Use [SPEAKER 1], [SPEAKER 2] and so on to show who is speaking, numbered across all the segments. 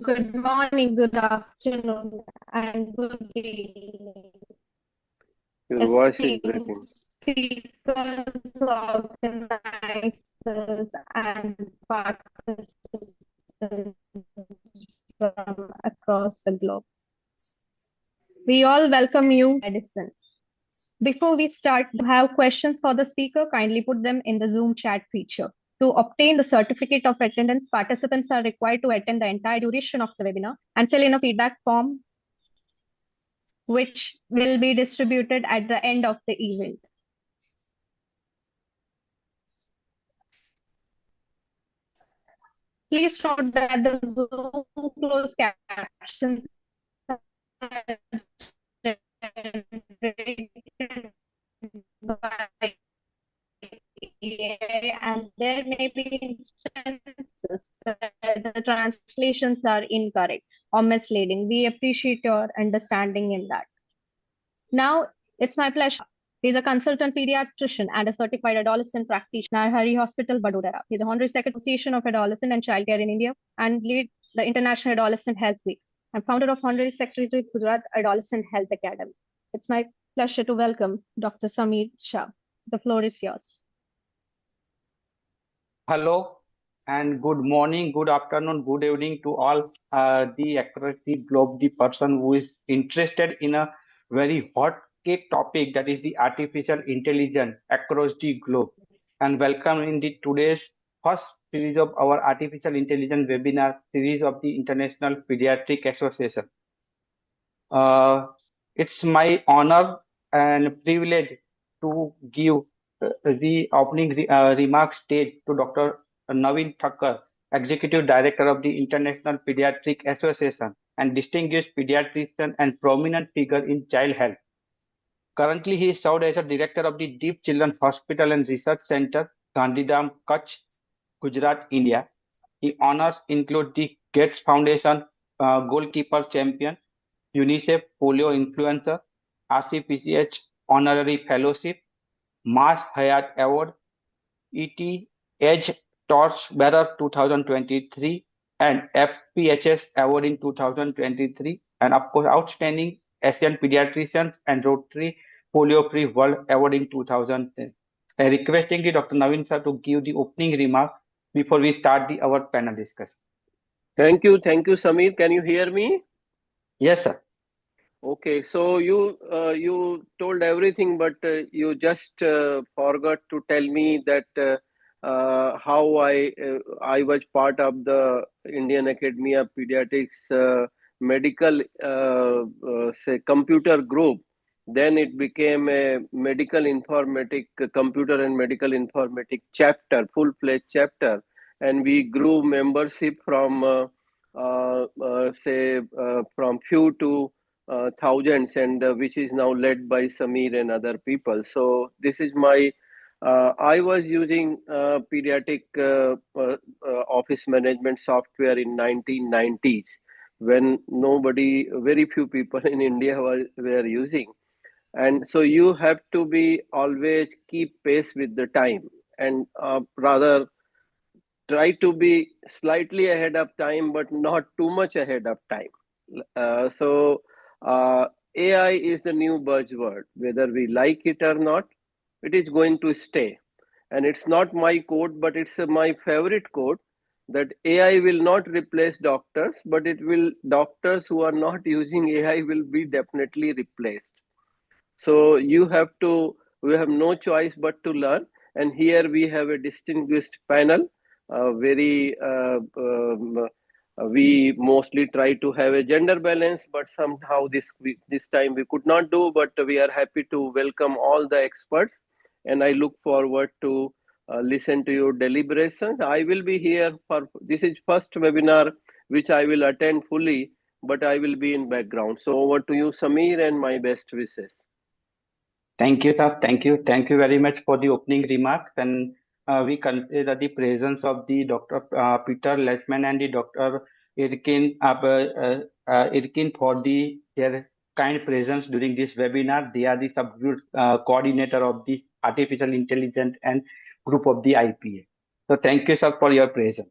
[SPEAKER 1] Good morning, good afternoon, and good evening.
[SPEAKER 2] Your voice is
[SPEAKER 1] Esteemed
[SPEAKER 2] breaking.
[SPEAKER 1] speakers, organizers, and participants from across the globe. We all welcome you, Edison. Before we start, if you have questions for the speaker, kindly put them in the Zoom chat feature. To obtain the certificate of attendance, participants are required to attend the entire duration of the webinar and fill in a feedback form which will be distributed at the end of the event. Please note that the Zoom closed captions are generated by AI, and there may be instances where the translations are incorrect or misleading. We appreciate your understanding in that. Now, it's my pleasure. He's a consultant pediatrician and a certified adolescent practitioner at Hari Hospital, Vadodara. He's the Honorary Secretary Association of Adolescent and Childcare in India and lead the International Adolescent Health Week. I'm founder of Honorary Secretary Gujarat Adolescent Health Academy. It's my pleasure to welcome Dr. Sameer Shah. The floor is yours.
[SPEAKER 3] Hello and good morning, good afternoon, good evening to all the across the globe, the person who is interested in a very hot cake topic, that is the artificial intelligence across the globe. And welcome in the today's first series of our artificial intelligence webinar series of the International Pediatric Association. It's my honor and privilege to give the opening remarks stage to Dr. Naveen Thakkar, Executive Director of the International Pediatric Association and distinguished pediatrician and prominent figure in child health. Currently, he is served as a director of the Deep Children's Hospital and Research Center, Gandhidham, Kutch, Gujarat, India. His honors include the Gates Foundation Goalkeeper Champion, UNICEF Polio Influencer, RCPCH Honorary Fellowship, Mars Hayat Award, ET Edge Torchbearer 2023, and FPHS Award in 2023, and of course, Outstanding Asian Pediatricians and Rotary Polio Free World Award in 2010. Requesting the Dr. Naveen sir to give the opening remark before we start our panel discussion.
[SPEAKER 2] Thank you, Sameer. Can you hear me?
[SPEAKER 3] Yes, sir.
[SPEAKER 2] Okay, so you told everything, but you just forgot to tell me that how I was part of the Indian Academy of Pediatrics medical say computer group. Then it became a medical informatic computer and medical informatic chapter, full-fledged chapter, and we grew membership from from few to thousands, and which is now led by Sameer and other people. So this is my. I was using pediatric office management software in 1990s when very few people in India were using, and so you have to be always keep pace with the time and rather try to be slightly ahead of time, but not too much ahead of time. So AI is the new buzzword. Whether we like it or not, it is going to stay. And it's not my quote, but it's my favorite quote that AI will not replace doctors, but doctors who are not using AI will be definitely replaced. So we have no choice but to learn. And here we have a distinguished panel, we mostly try to have a gender balance, but somehow this time we could not do. But we are happy to welcome all the experts, and I look forward to listen to your deliberations. I will be here for this is first webinar which I will attend fully, but I will be in background. So over to you, Sameer, and my best wishes.
[SPEAKER 3] Thank you, sir. Thank you. Thank you very much for the opening remarks. And we consider the presence of the Dr. Peter Lechman and the Dr. Irkin for their kind presence during this webinar. They are the subgroup coordinator of the artificial intelligence and group of the IPA. So thank you, sir, for your presence.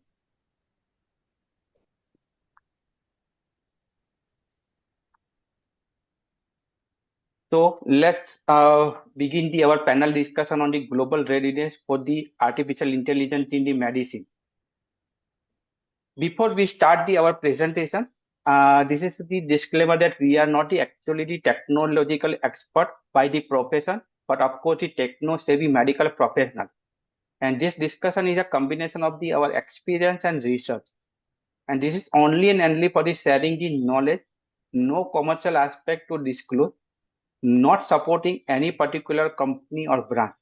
[SPEAKER 3] So let's begin our panel discussion on the global readiness for the artificial intelligence in the medicine. Before we start our presentation, this is the disclaimer that we are not actually the technological expert by the profession, but of course the techno-savvy medical professional. And this discussion is a combination of our experience and research. And this is only and only for the sharing the knowledge, no commercial aspect to disclose, not supporting any particular company or brand.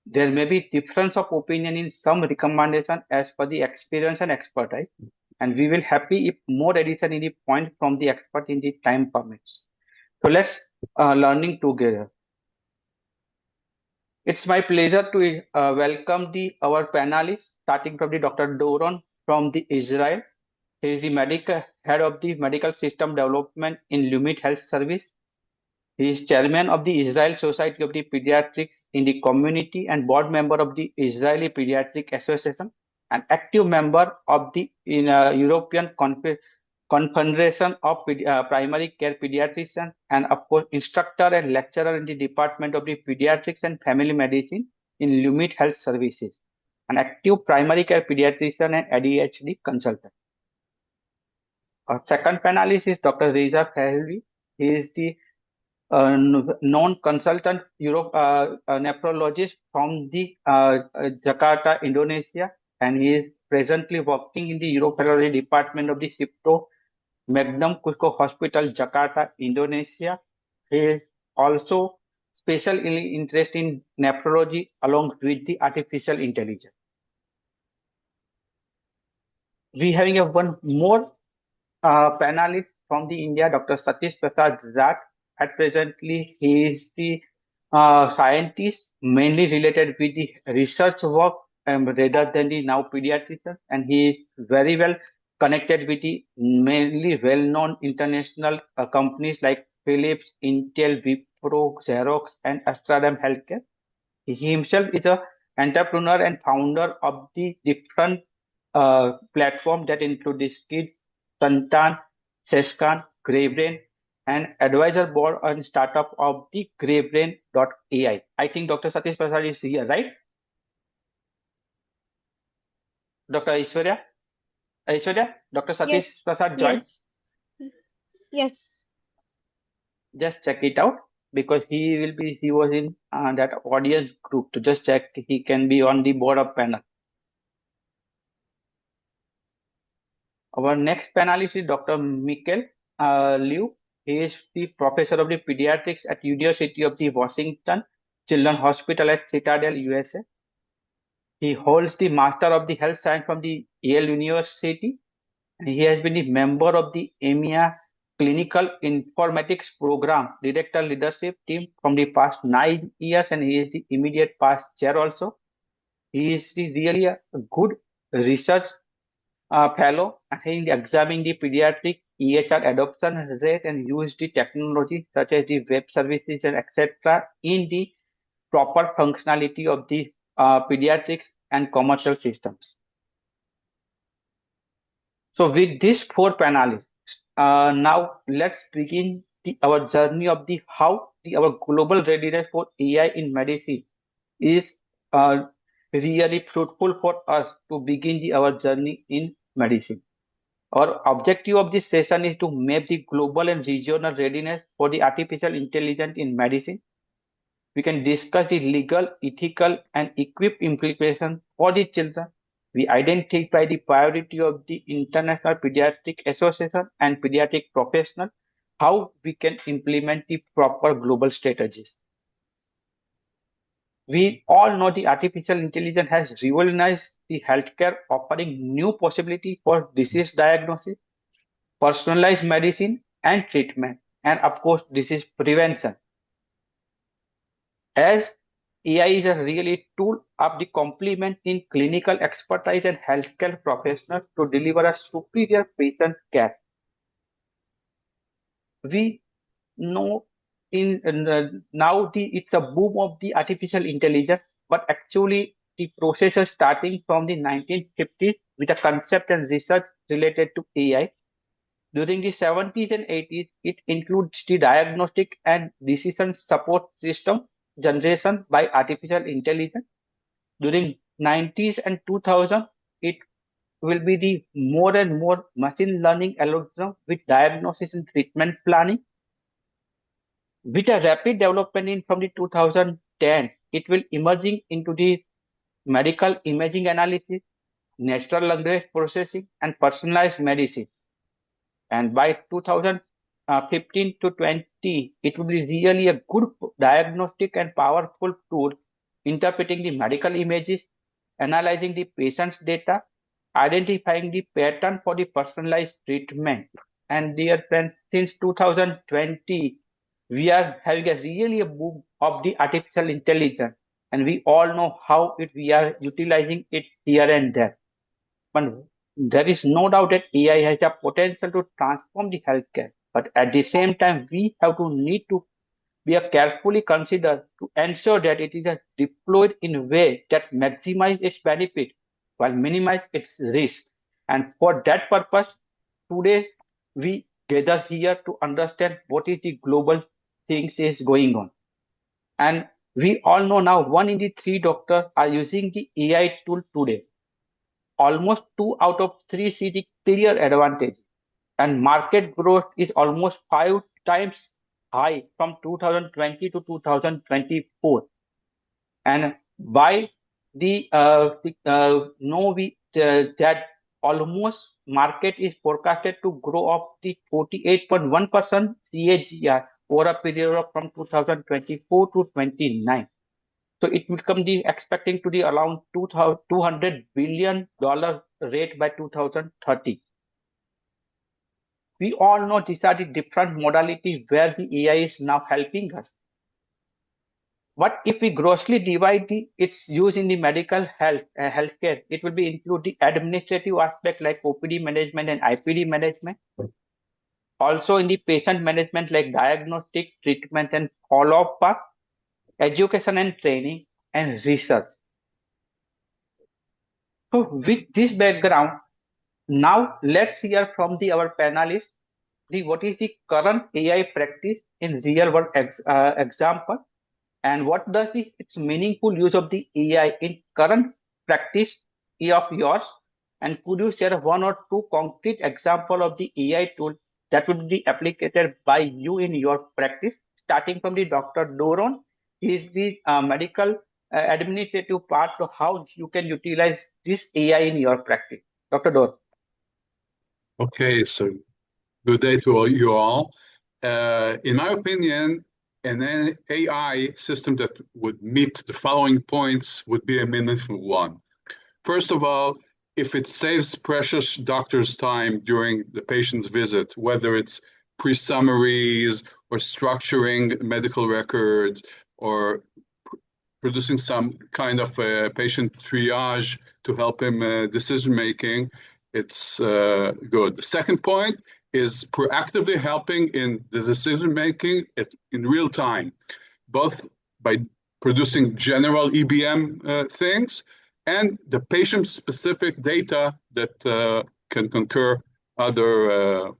[SPEAKER 3] There may be difference of opinion in some recommendation as per the experience and expertise, and we will happy if more addition in the point from the expert in the time permits. So let's learning together. It's my pleasure to welcome our panelists, starting from the Dr. Doron from the Israel. He is the medical head of the medical system development in Lumit Health Service. He is chairman of the Israel Society of the Pediatrics in the Community and board member of the Israeli Pediatric Association, an active member of the European Confederation of Primary Care Pediatricians, and of course instructor and lecturer in the Department of the Pediatrics and Family Medicine in Lumit Health Services, an active primary care pediatrician and ADHD consultant. Our second panelist is Dr. Reza Fahmi. He is the non-consultant nephrologist from the Jakarta, Indonesia, and he is presently working in the Urology Department of the Cipto Magnum Cusco Hospital, Jakarta, Indonesia. He is also specially interested in nephrology along with the artificial intelligence. We having one more panelist from the India, Dr. Satish Prasad Zat. At presently, he is the scientist mainly related with the research work rather than the now pediatrician, and he is very well connected with the mainly well-known international companies like Philips, Intel, Wipro, Xerox, and Astradam Healthcare. He himself is a entrepreneur and founder of the different platform that include the Kids, Santan, Seskan, Greybrain, and advisor board and startup of the Greybrain.ai. I think Dr. Satish Prasad is here, right? Dr. Aishwarya? Aishwarya? Dr. Satish
[SPEAKER 1] Yes,
[SPEAKER 3] Prasad joined?
[SPEAKER 1] yes, yes.
[SPEAKER 3] Just check it out because he was in that audience group to just check he can be on the board of panel. Our next panelist is Dr. Mikkel Liu. He is the professor of the pediatrics at University of the Washington Children's Hospital at Citadel, USA. He holds the Master of the Health Science from the Yale University, and he has been a member of the EMEA Clinical Informatics Program Director Leadership Team from the past 9 years, and he is the immediate past chair also. He is really a good research fellow, and he examining the pediatric EHR adoption rate and use the technology such as the web services and etc. in the proper functionality of the pediatrics and commercial systems. So with these four panelists, now let's begin our journey of how our global readiness for AI in medicine is really fruitful for us to begin our journey in medicine. Our objective of this session is to map the global and regional readiness for the artificial intelligence in medicine. We can discuss the legal, ethical, and equip implications for the children. We identify the priority of the International Pediatric Association and pediatric professionals, how we can implement the proper global strategies. We all know the artificial intelligence has revolutionized the healthcare, offering new possibility for disease diagnosis, personalized medicine and treatment, and of course, disease prevention. As AI is a really tool of the complement in clinical expertise and healthcare professionals to deliver a superior patient care. We know now it's a boom of the artificial intelligence, but actually the process is starting from the 1950s with a concept and research related to AI. During the 70s and 80s, it includes the diagnostic and decision support system generation by artificial intelligence. During 90s and 2000, it will be the more and more machine learning algorithm with diagnosis and treatment planning. With a rapid development in from the 2010, it will emerging into the medical imaging analysis, natural language processing, and personalized medicine. And by 2015 to 20, it will be really a good diagnostic and powerful tool interpreting the medical images, analyzing the patient's data, identifying the pattern for the personalized treatment. And dear friends, since 2020, we are having a really a boom of the artificial intelligence, and we all know how we are utilizing it here and there. But there is no doubt that AI has the potential to transform the healthcare. But at the same time, we have to need to be carefully considered to ensure that it is deployed in a way that maximizes its benefit while minimize its risk. And for that purpose, today we gather here to understand what is the global things is going on. And we all know now 1 in 3 doctors are using the AI tool today. Almost 2 out of 3 see the clear advantage, and market growth is almost 5 times high from 2020 to 2024. And by the know we that almost market is forecasted to grow up the 48.1% CAGR over a period of from 2024 to 29. So it will come the expecting to the around $200 billion rate by 2030. We all know these are the different modalities where the AI is now helping us. But if we grossly divide its use in the medical healthcare, it will be include the administrative aspect like OPD management and IPD management. Also in the patient management like diagnostic, treatment and follow-up part, education and training, and research. So with this background, now let's hear from our panelists what is the current AI practice in real world example, and what does its meaningful use of the AI in current practice of yours, and could you share 1 or 2 concrete example of the AI tool that would be applied by you in your practice, starting from the Dr. Doron. He is the medical administrative part of how you can utilize this AI in your practice. Dr. Doron.
[SPEAKER 4] Okay, so good day to you all. In my opinion, an AI system that would meet the following points would be a meaningful one. First of all, if it saves precious doctor's time during the patient's visit, whether it's pre-summaries or structuring medical records or producing some kind of patient triage to help him decision-making, it's good. The second point is proactively helping in the decision-making in real time, both by producing general EBM things and the patient-specific data that can concur other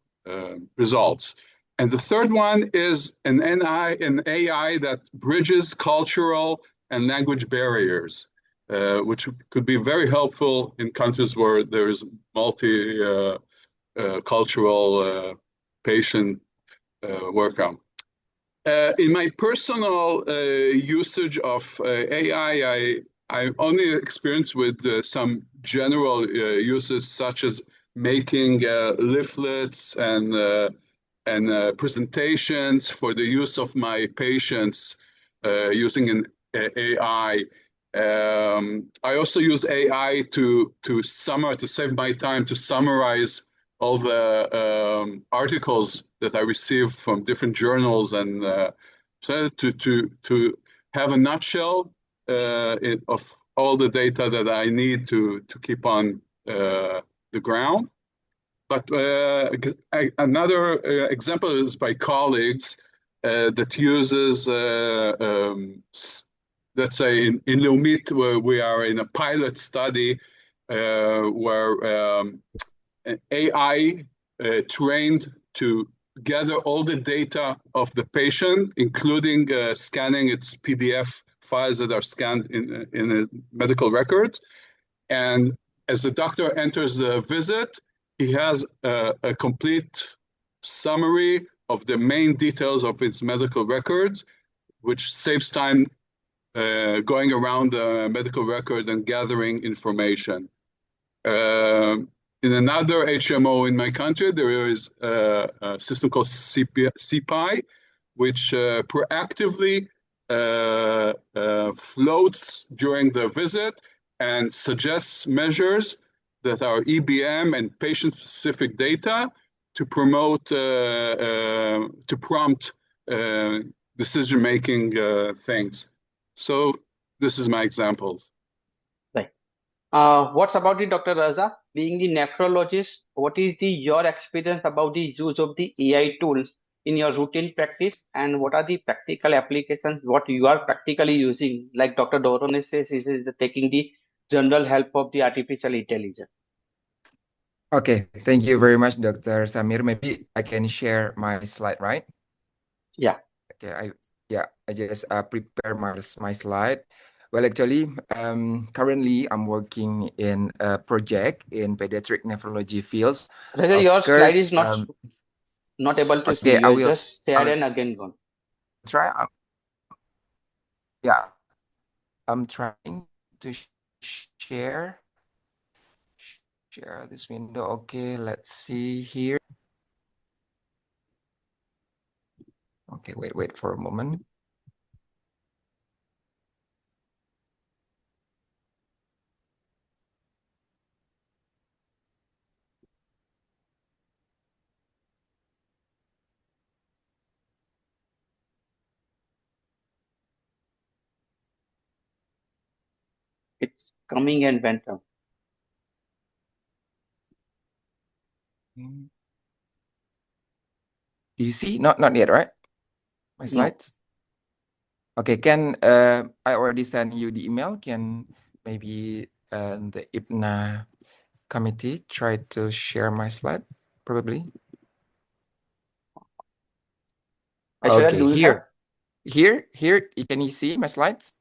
[SPEAKER 4] results. And the third one is an AI that bridges cultural and language barriers, which could be very helpful in countries where there is multi-cultural patient workup. In my personal usage of AI, I only experienced with some general uses, such as making leaflets and presentations for the use of my patients using an AI. I also use AI to save my time to summarize all the articles that I receive from different journals, and so to have a nutshell of all the data that I need to keep on the ground. But another example is by colleagues that uses, let's say in Leumit, where we are in a pilot study where an AI trained to gather all the data of the patient, including scanning its PDF files that are scanned in a medical record. And as the doctor enters the visit, he has a complete summary of the main details of his medical records, which saves time going around the medical record and gathering information. In another HMO in my country, there is a system called CPI, which proactively floats during the visit and suggests measures that are EBM and patient-specific data to promote, to prompt decision-making things. So this is my examples.
[SPEAKER 3] Right. What's about the Dr. Raza? Being the nephrologist, what is your experience about the use of the AI tools in your routine practice, and what are the practical applications, what you are practically using? Like Dr. Doronis says, is taking the general help of the artificial intelligence.
[SPEAKER 5] Okay, thank you very much, Dr. Samir. Maybe I can share my slide, right?
[SPEAKER 3] Yeah.
[SPEAKER 5] Okay, I just prepare my slide. Well, actually, currently I'm working in a project in pediatric nephrology fields.
[SPEAKER 3] Raza,
[SPEAKER 5] Of
[SPEAKER 3] your slide
[SPEAKER 5] course,
[SPEAKER 3] is not able to see.
[SPEAKER 5] okay,
[SPEAKER 3] You just
[SPEAKER 5] I
[SPEAKER 3] share
[SPEAKER 5] will
[SPEAKER 3] and again gone.
[SPEAKER 5] try. Yeah, I'm trying to share this window. Okay, let's see here. Okay, wait for a moment.
[SPEAKER 3] It's coming and went out.
[SPEAKER 5] Do you see? Not yet, right? My
[SPEAKER 3] No.
[SPEAKER 5] slides. Okay, I already sent you the email. Can maybe the IPNA committee try to share my slide? Probably.
[SPEAKER 3] Aishwarya,
[SPEAKER 5] Okay,
[SPEAKER 3] do you have?
[SPEAKER 5] here. Can you see my slides?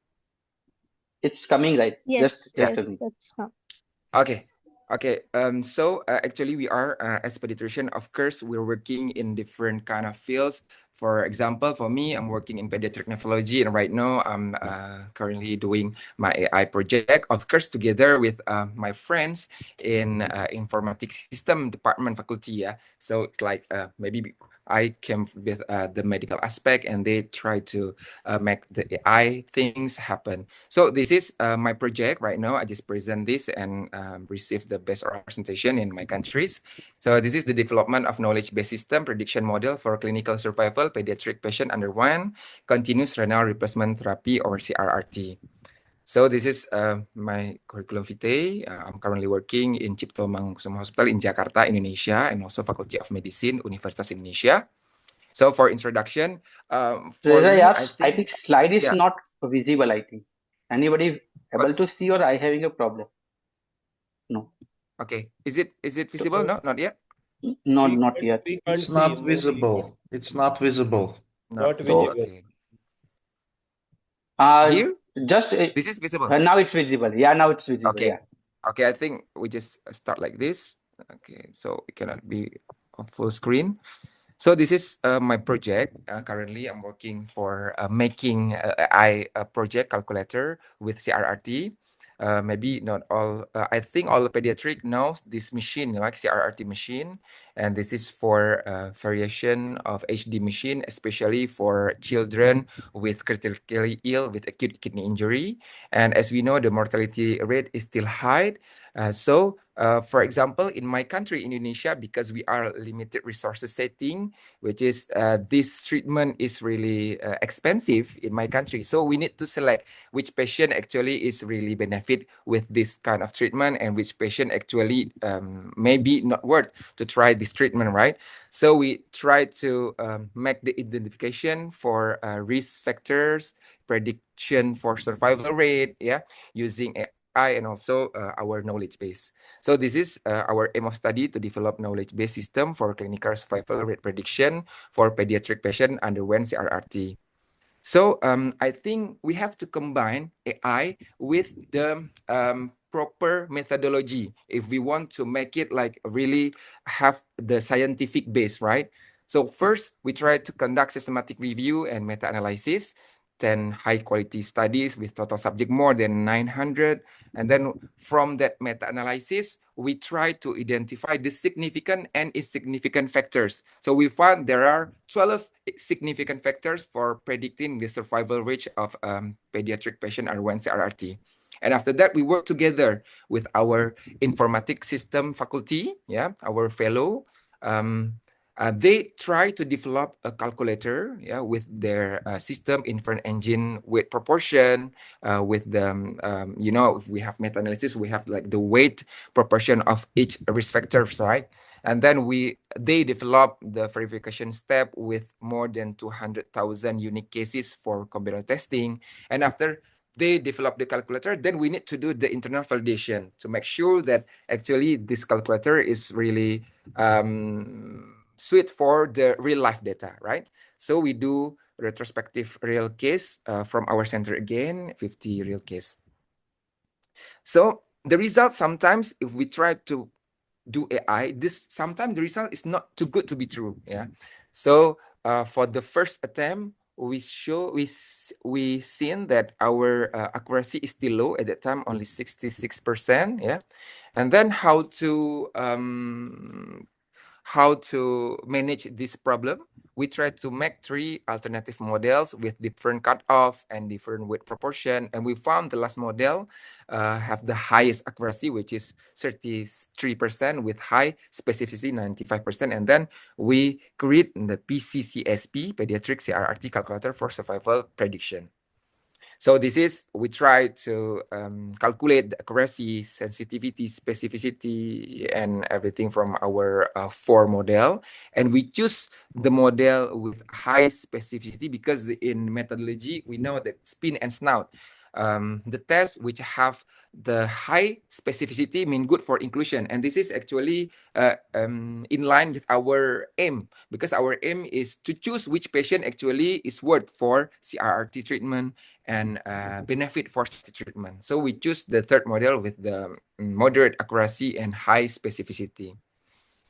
[SPEAKER 3] It's coming, right?
[SPEAKER 1] Yes,
[SPEAKER 5] Yeah.
[SPEAKER 3] Just a
[SPEAKER 1] yes,
[SPEAKER 3] minute.
[SPEAKER 1] it's not.
[SPEAKER 5] Okay. So actually, we are as pediatrician. Of course, we're working in different kind of fields. For example, for me, I'm working in pediatric nephrology, and right now I'm currently doing my AI project. Of course, together with my friends in informatics system department faculty. Yeah. So it's like maybe I came with the medical aspect, and they try to make the AI things happen. So this is my project right now. I just present this and received the best representation in my countries. So this is the development of knowledge-based system prediction model for clinical survival pediatric patient under one continuous renal replacement therapy or CRRT. So this is my curriculum vitae. I'm currently working in Cipto Mangunkusumo Hospital in Jakarta, Indonesia, and also Faculty of Medicine, Universitas Indonesia. So for introduction, for
[SPEAKER 3] Reza,
[SPEAKER 5] me,
[SPEAKER 3] yes, I think slide is
[SPEAKER 5] yeah.
[SPEAKER 3] not visible, I think. Anybody able to
[SPEAKER 5] What's
[SPEAKER 3] see, or I having a problem? No,
[SPEAKER 5] okay? Is it visible? No, not yet.
[SPEAKER 3] not yet.
[SPEAKER 2] We can't
[SPEAKER 6] It's
[SPEAKER 2] see
[SPEAKER 6] not
[SPEAKER 2] you.
[SPEAKER 6] visible. It's not visible.
[SPEAKER 2] Not
[SPEAKER 3] So,
[SPEAKER 2] visible.
[SPEAKER 5] Okay. Here,
[SPEAKER 3] just
[SPEAKER 5] this is visible.
[SPEAKER 3] now it's visible. Yeah, now it's visible.
[SPEAKER 5] Okay.
[SPEAKER 3] Yeah.
[SPEAKER 5] Okay, I think we just start like this. Okay, so it cannot be on full screen. So this is my project. Currently, I'm working for making a project calculator with CRRT. Maybe not all. I think all pediatric knows this machine, like CRRT machine, and this is for variation of HD machine, especially for children with critically ill with acute kidney injury. And as we know, the mortality rate is still high. For example, in my country, Indonesia, because we are limited resources setting, which is this treatment is really expensive in my country. So we need to select which patient actually is really benefit with this kind of treatment and which patient actually maybe not worth to try this treatment, right? So we try to make the identification for risk factors, prediction for survival rate, yeah, using AI and also our knowledge base. So this is our aim of study to develop knowledge-based system for clinical survival rate prediction for pediatric patient underwent CRRT. So I think we have to combine AI with the proper methodology if we want to make it like really have the scientific base, right? So first, we try to conduct systematic review and meta-analysis, 10 high-quality studies with total subject more than 900. And then from that meta-analysis, we try to identify the significant and insignificant factors. So we found there are 12 significant factors for predicting the survival rate of pediatric patient underwent CRRT. And after that, we work together with our informatics system faculty, yeah, our fellow. They try to develop a calculator, yeah, with their system inference engine weight proportion, with the, if we have meta-analysis, we have like the weight proportion of each risk factors, right? And then they develop the verification step with more than 200,000 unique cases for combinatorial testing. And after they develop the calculator, then we need to do the internal validation to make sure that actually this calculator is really suit for the real life data, right? So we do retrospective real case from our center again, 50 real case. So the result sometimes, if we try to do AI, sometimes the result is not too good to be true. Yeah. So for the first attempt, we seen that our accuracy is still low at that time, only 66%. Yeah. And then how to manage this problem? We try to make 3 alternative models with different cutoff and different weight proportion. And we found the last model have the highest accuracy, which is 33% with high specificity, 95%. And then we create the PCCSP, Pediatric CRRT Calculator for Survival Prediction. So this is, we try to calculate the accuracy, sensitivity, specificity, and everything from our 4 model. And we choose the model with high specificity because in methodology, we know that spin and snout, the tests which have the high specificity mean good for inclusion. And this is actually in line with our aim, because our aim is to choose which patient actually is worth for CRRT treatment and benefit for treatment. So we choose the third model with the moderate accuracy and high specificity.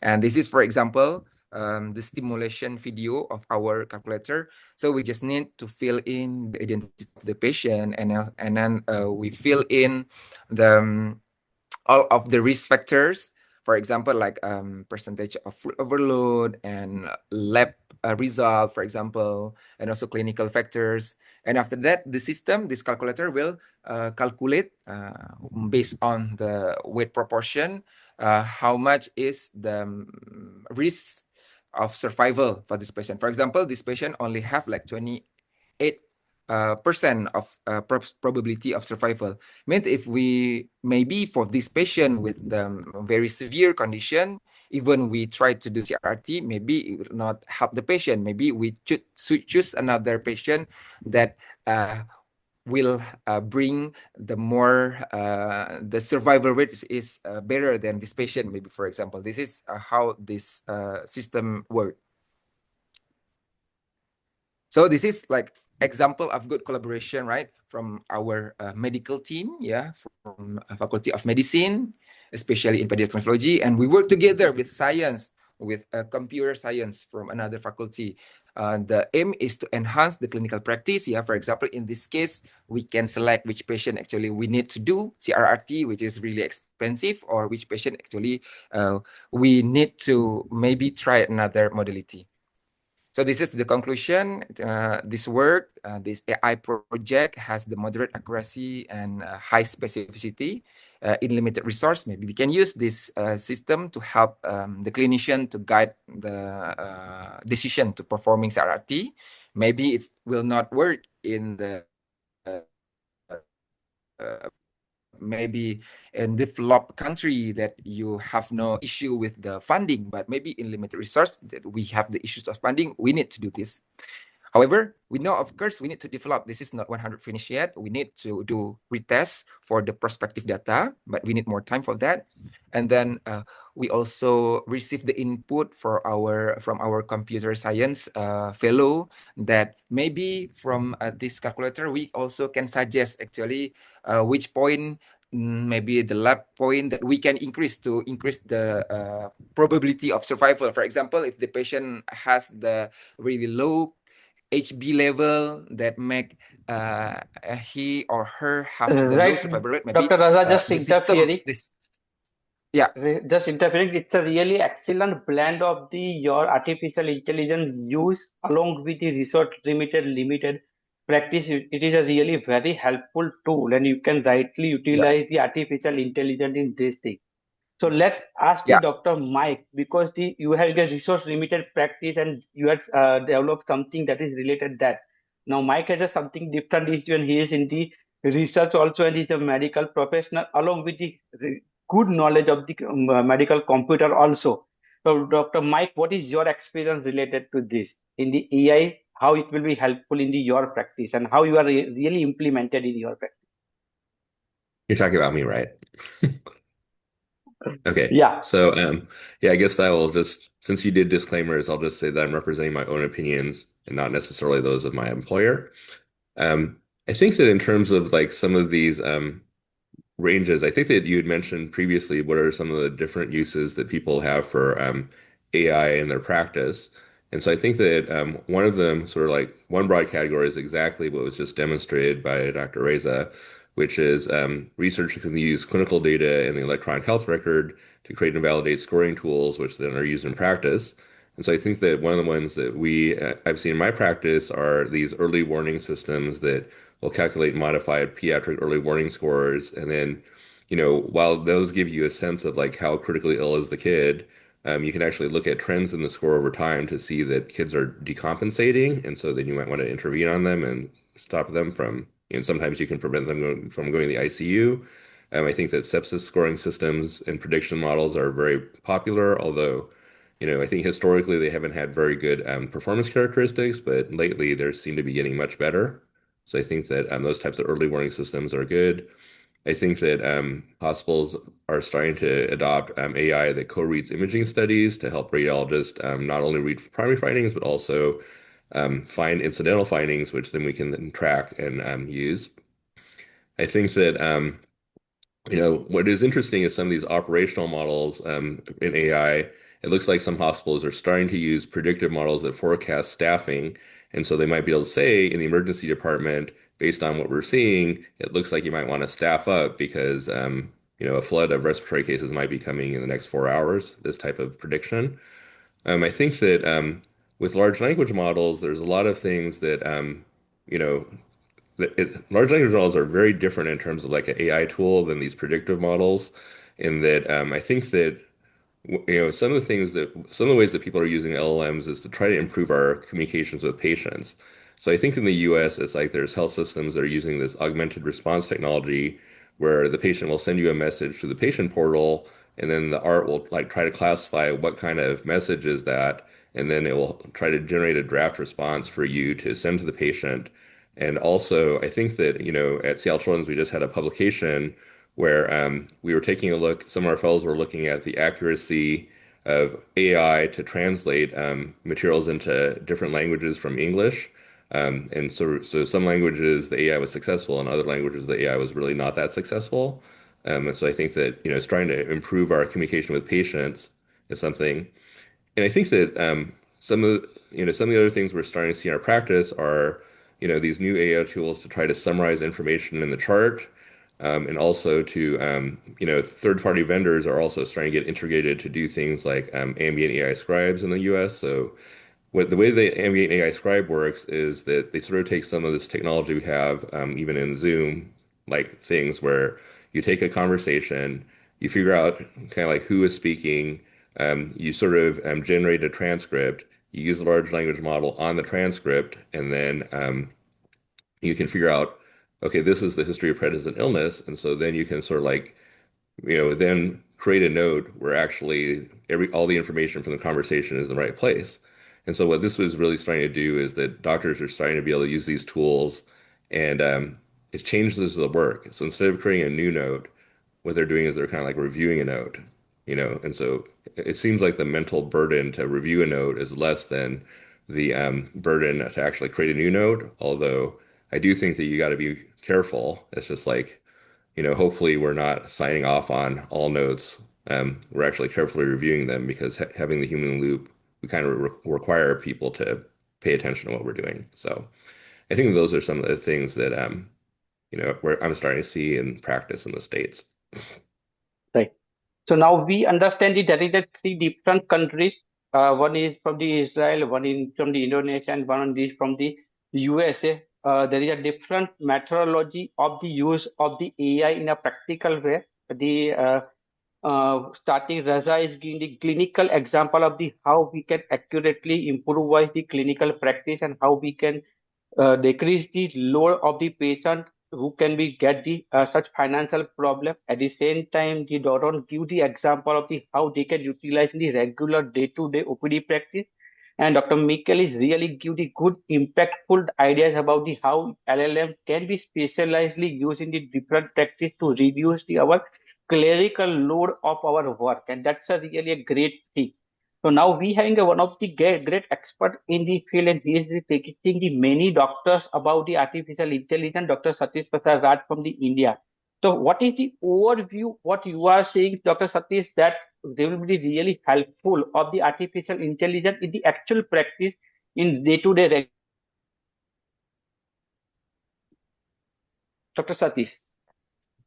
[SPEAKER 5] And this is, for example, the stimulation video of our calculator. So we just need to fill in the identity of the patient, and then we fill in the all of the risk factors. For example, like percentage of food overload and lab result, for example, and also clinical factors. And after that, this calculator will calculate based on the weight proportion, how much is the risk of survival for this patient. For example, this patient only have like 28% of probability of survival. Means if we, maybe for this patient with the very severe condition, even we try to do CRT, maybe it will not help the patient. Maybe we should choose another patient that will bring the more the survival rate is better than this patient. Maybe, for example, this is how this system works. So this is like example of good collaboration, right? From our medical team, yeah, from Faculty of Medicine, especially in pediatric nephrology, and we work together with science, with computer science from another faculty. The aim is to enhance the clinical practice. Yeah, for example, in this case, we can select which patient actually we need to do CRRT, which is really expensive, or which patient actually we need to maybe try another modality. So this is the conclusion. This work, this AI project has the moderate accuracy and high specificity in limited resource. Maybe we can use this system to help the clinician to guide the decision to performing CRRT. Maybe it will not work in the maybe in developed country that you have no issue with the funding, but maybe in limited resource that we have the issues of funding, we need to do this. However, we know, of course, we need to develop. This is not 100 finished yet. We need to do retest for the prospective data, but we need more time for that. And then we also receive the input from our computer science fellow that maybe from this calculator, we also can suggest actually which point, maybe the lab point that we can increase to increase the probability of survival. For example, if the patient has the really low HB level that make he or her have the low
[SPEAKER 3] Right,
[SPEAKER 5] survival rate, maybe
[SPEAKER 3] Dr. Raza, just
[SPEAKER 5] the system
[SPEAKER 3] interfering.
[SPEAKER 5] this yeah
[SPEAKER 3] Just interfering, it's a really excellent blend of the your artificial intelligence use along with the resource limited practice. It is a really very helpful tool, and you can rightly
[SPEAKER 5] yeah
[SPEAKER 3] utilize the artificial intelligence in this thing. So let's ask the
[SPEAKER 5] yeah
[SPEAKER 3] Dr. Mike, because you have a resource limited practice and you have developed something that is related that. Now Mike has a something different issue and he is in the research also, and he's a medical professional along with the good knowledge of the medical computer also. So Dr. Mike, what is your experience related to this in the AI? How it will be helpful in your practice and how you are really implemented in your practice?
[SPEAKER 7] You're talking about me, right? Okay.
[SPEAKER 3] Yeah.
[SPEAKER 7] So, yeah, I guess I will just, since you did disclaimers, I'll just say that I'm representing my own opinions and not necessarily those of my employer. Um, I think that in terms of like some of these ranges. I think that you had mentioned previously what are some of the different uses that people have for AI in their practice. And so I think that one of them, sort of like one broad category, is exactly what was just demonstrated by Dr. Reza, which is researchers can use clinical data in the electronic health record to create and validate scoring tools, which then are used in practice. And so I think that one of the ones that I've seen in my practice are these early warning systems that will calculate modified pediatric early warning scores. And then, while those give you a sense of like how critically ill is the kid, you can actually look at trends in the score over time to see that kids are decompensating. And so then you might want to intervene on them and stop them from, sometimes you can prevent them from going to the ICU. I think that sepsis scoring systems and prediction models are very popular, although I think historically they haven't had very good performance characteristics, but lately they seem to be getting much better. So I think that those types of early warning systems are good. I think that hospitals are starting to adopt AI that co-reads imaging studies to help radiologists not only read primary findings, but also find incidental findings, which then we can then track and use. I think that what is interesting is some of these operational models in AI. It looks like some hospitals are starting to use predictive models that forecast staffing. And so they might be able to say in the emergency department, based on what we're seeing, it looks like you might want to staff up because, a flood of respiratory cases might be coming in the next 4 hours, this type of prediction. I think that with large language models, there's a lot of things that, you know, large language models are very different in terms of like an AI tool than these predictive models. In that, I think that some of the ways that people are using LLMs is to try to improve our communications with patients. So I think in the US, it's like there's health systems that are using this augmented response technology where the patient will send you a message through the patient portal, and then the art will like try to classify what kind of message is that, and then it will try to generate a draft response for you to send to the patient. And also, I think that, at Seattle Children's, we just had a publication where we were taking a look, some of our fellows were looking at the accuracy of AI to translate materials into different languages from English. And so some languages the AI was successful, and other languages the AI was really not that successful. And so I think that, it's trying to improve our communication with patients is something. And I think that some of the other things we're starting to see in our practice are, these new AI tools to try to summarize information in the chart, and also to, third-party vendors are also starting to get integrated to do things like ambient AI scribes in the US. So the way the ambient AI scribe works is that they sort of take some of this technology we have, even in Zoom, like things where you take a conversation, you figure out kind of like who is speaking, you sort of generate a transcript, you use a large language model on the transcript, and then you can figure out, okay, this is the history of present illness, and so then you can sort of like, then create a node where actually all the information from the conversation is in the right place. And so what this was really starting to do is that doctors are starting to be able to use these tools and it changes the work. So instead of creating a new note, what they're doing is they're kind of like reviewing a note, and so it seems like the mental burden to review a note is less than the burden to actually create a new note. Although I do think that you got to be careful. It's just like, hopefully we're not signing off on all notes. We're actually carefully reviewing them because having the human loop, we kind of require people to pay attention to what we're doing. So I think those are some of the things that where I'm starting to see in practice in the States.
[SPEAKER 3] Right. So now we understand that there is the three different countries. One is from the Israel, one is from the Indonesia, and one is from the USA. There is a different methodology of the use of the AI in a practical way. The starting Raza is giving the clinical example of the how we can accurately improve the clinical practice and how we can decrease the load of the patient who can be get the such financial problem. At the same time, the don't give the example of the how they can utilize the regular day-to-day OPD practice. And Dr. Mikkel is really give the good impactful ideas about the how LLM can be specializedly used in the different practice to reduce the our clerical load of our work. And that's a really a great thing. So now we having one of the great expert in the field, and he is teaching the many doctors about the artificial intelligence, Dr. Satish Prasad Raj from the India. So what is the overview, what you are saying, Dr. Satish, that they will be really helpful of the artificial intelligence in the actual practice in day-to-day? Dr. Satish.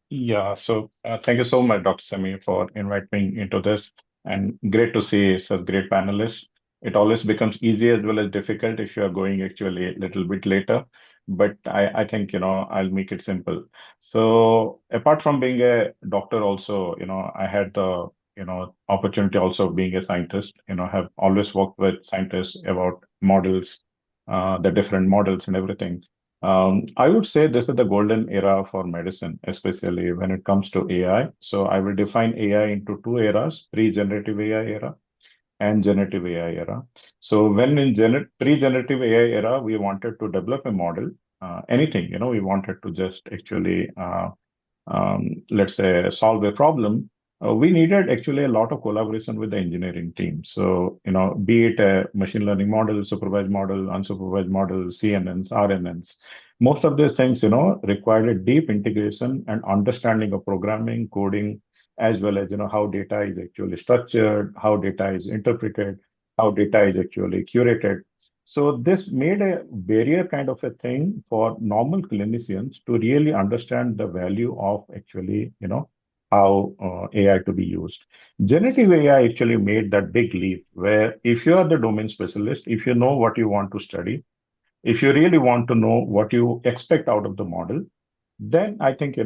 [SPEAKER 8] Yeah, so thank you so much, Dr. Sami, for inviting me into this, and great to see such great panelists. It always becomes easy as well as difficult if you are going actually a little bit later, but I think, I'll make it simple. So apart from being a doctor also, I had the, opportunity also of being a scientist, have always worked with scientists about models, the different models and everything. I would say this is the golden era for medicine, especially when it comes to AI. So I will define AI into two eras, pre-generative AI era and generative AI era. So when in pre-generative AI era, we wanted to develop a model, anything, we wanted to just actually let's say, solve a problem, we needed actually a lot of collaboration with the engineering team. So, be it a machine learning model, supervised model, unsupervised model, CNNs, RNNs, most of these things, required a deep integration and understanding of programming, coding, as well as, how data is actually structured, how data is interpreted, how data is actually curated. So this made a barrier kind of a thing for normal clinicians to really understand the value of actually, how AI to be used. Generative AI actually made that big leap where if you are the domain specialist, if you know what you want to study, if you really want to know what you expect out of the model, then I think,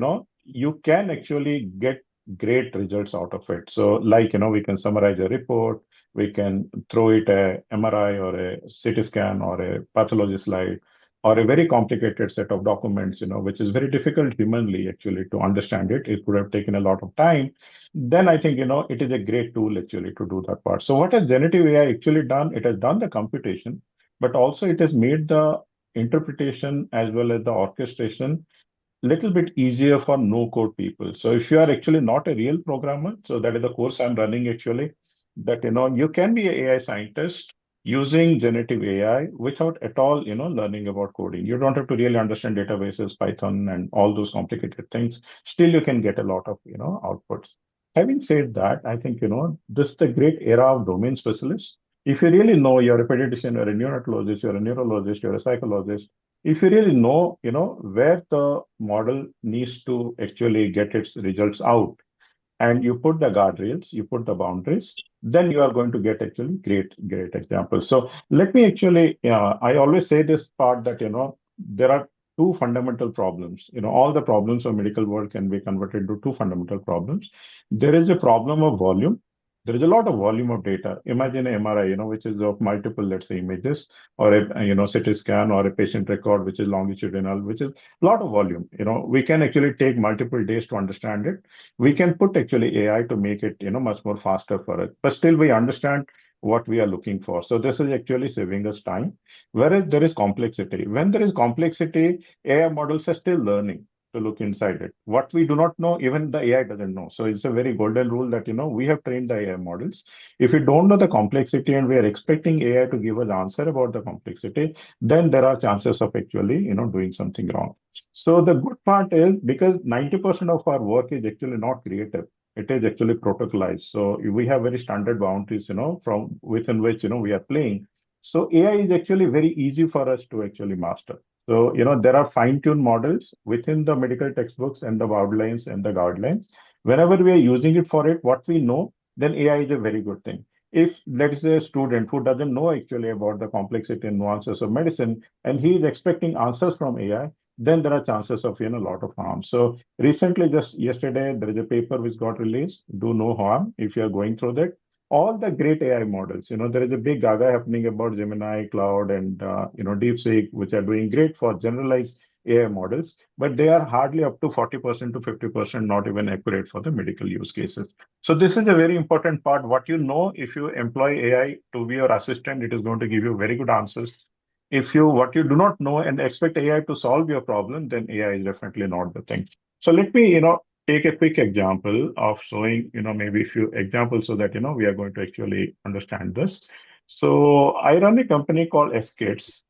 [SPEAKER 8] you can actually get great results out of it. So like, we can summarize a report, we can throw it a MRI or a CT scan or a pathology slide or a very complicated set of documents, which is very difficult humanly actually to understand it. It could have taken a lot of time. Then I think, it is a great tool actually to do that part. So what has generative AI actually done? It has done the computation, but also it has made the interpretation as well as the orchestration little bit easier for no code people. So if you are actually not a real programmer, so that is the course I'm running actually, that you can be an AI scientist using generative AI without at all learning about coding. You don't have to really understand databases, Python, and all those complicated things. Still, you can get a lot of outputs. Having said that, I think this is the great era of domain specialists. If you really know you're a pediatrician, you're a neonatologist, you're a neurologist, you're a psychologist, if you really know, where the model needs to actually get its results out, and you put the guardrails, you put the boundaries, then you are going to get actually great examples. So let me actually, I always say this part that, there are two fundamental problems. All the problems of medical world can be converted to two fundamental problems. There is a problem of volume. There is a lot of volume of data. Imagine an MRI, which is of multiple, let's say, images, or a, CT scan, or a patient record, which is longitudinal, which is a lot of volume. We can actually take multiple days to understand it. We can put actually AI to make it, much more faster for it. But still we understand what we are looking for. So this is actually saving us time. Whereas there is complexity. When there is complexity, AI models are still learning to look inside it. What we do not know, even the AI doesn't know. So it's a very golden rule that, we have trained the AI models. If we don't know the complexity and we are expecting AI to give us answer about the complexity, then there are chances of actually, doing something wrong. So the good part is because 90% of our work is actually not creative. It is actually protocolized. So we have very standard boundaries, from within which, we are playing. So AI is actually very easy for us to actually master. So, there are fine-tuned models within the medical textbooks and the outlines and the guidelines. Whenever we are using it for it, what we know, then AI is a very good thing. If let's say a student who doesn't know actually about the complexity and nuances of medicine, and he is expecting answers from AI, then there are chances of, a lot of harm. So recently, just yesterday, there is a paper which got released, Do No Harm, if you are going through that. All the great AI models, there is a big gaga happening about Gemini, Cloud, and, DeepSeek, which are doing great for generalized AI models, but they are hardly up to 40% to 50% not even accurate for the medical use cases. So this is a very important part. What you know, if you employ AI to be your assistant, it is going to give you very good answers. If you what you do not know and expect AI to solve your problem, then AI is definitely not the thing. So let me, take a quick example of showing, maybe a few examples so that, we are going to actually understand this. So I run a company called SKids.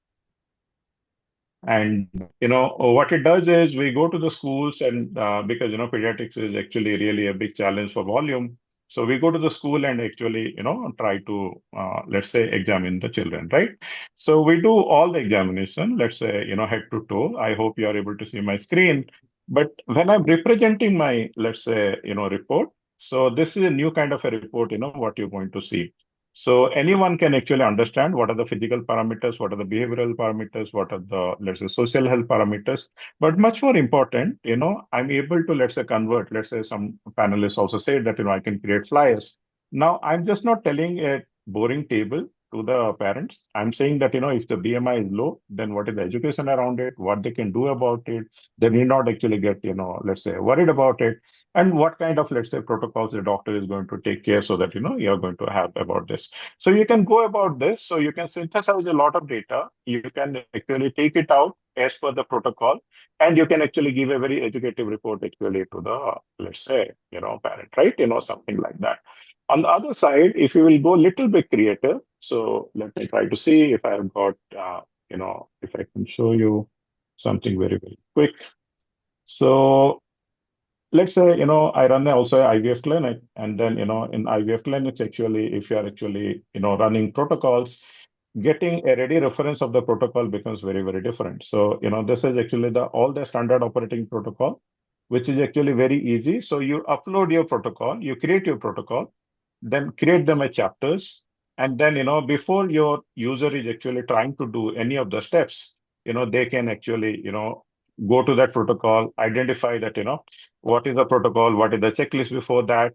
[SPEAKER 8] And what it does is we go to the schools and because pediatrics is actually really a big challenge for volume. So we go to the school and actually try to let's say examine the children, right? So we do all the examination, let's say head to toe. I hope you are able to see my screen. But when I'm representing my, let's say, report, so this is a new kind of a report, what you're going to see. So anyone can actually understand what are the physical parameters, what are the behavioral parameters, what are the, let's say, social health parameters. But much more important, I'm able to, let's say, convert, let's say some panelists also said that, I can create flyers. Now, I'm just not telling a boring table to the parents. I'm saying that, if the BMI is low, then what is the education around it, what they can do about it. They need not actually get, let's say, worried about it, and what kind of, let's say, protocols the doctor is going to take care so that you're going to have about this. So you can go about this. So you can synthesize a lot of data. You can actually take it out as per the protocol, and you can actually give a very educative report actually to the, let's say, parent, right? Something like that. On the other side, if you will go a little bit creative, so let me try to see if I've got, if I can show you something very, very quick. So let's say, I run also IVF clinic, and then, in IVF clinics, actually, if you are actually, running protocols, getting a ready reference of the protocol becomes very, very different. So, this is actually all the standard operating protocol, which is actually very easy. So you upload your protocol, you create your protocol, then create them as chapters. And then, before your user is actually trying to do any of the steps, they can actually, go to that protocol, identify that, what is the protocol, what is the checklist before that.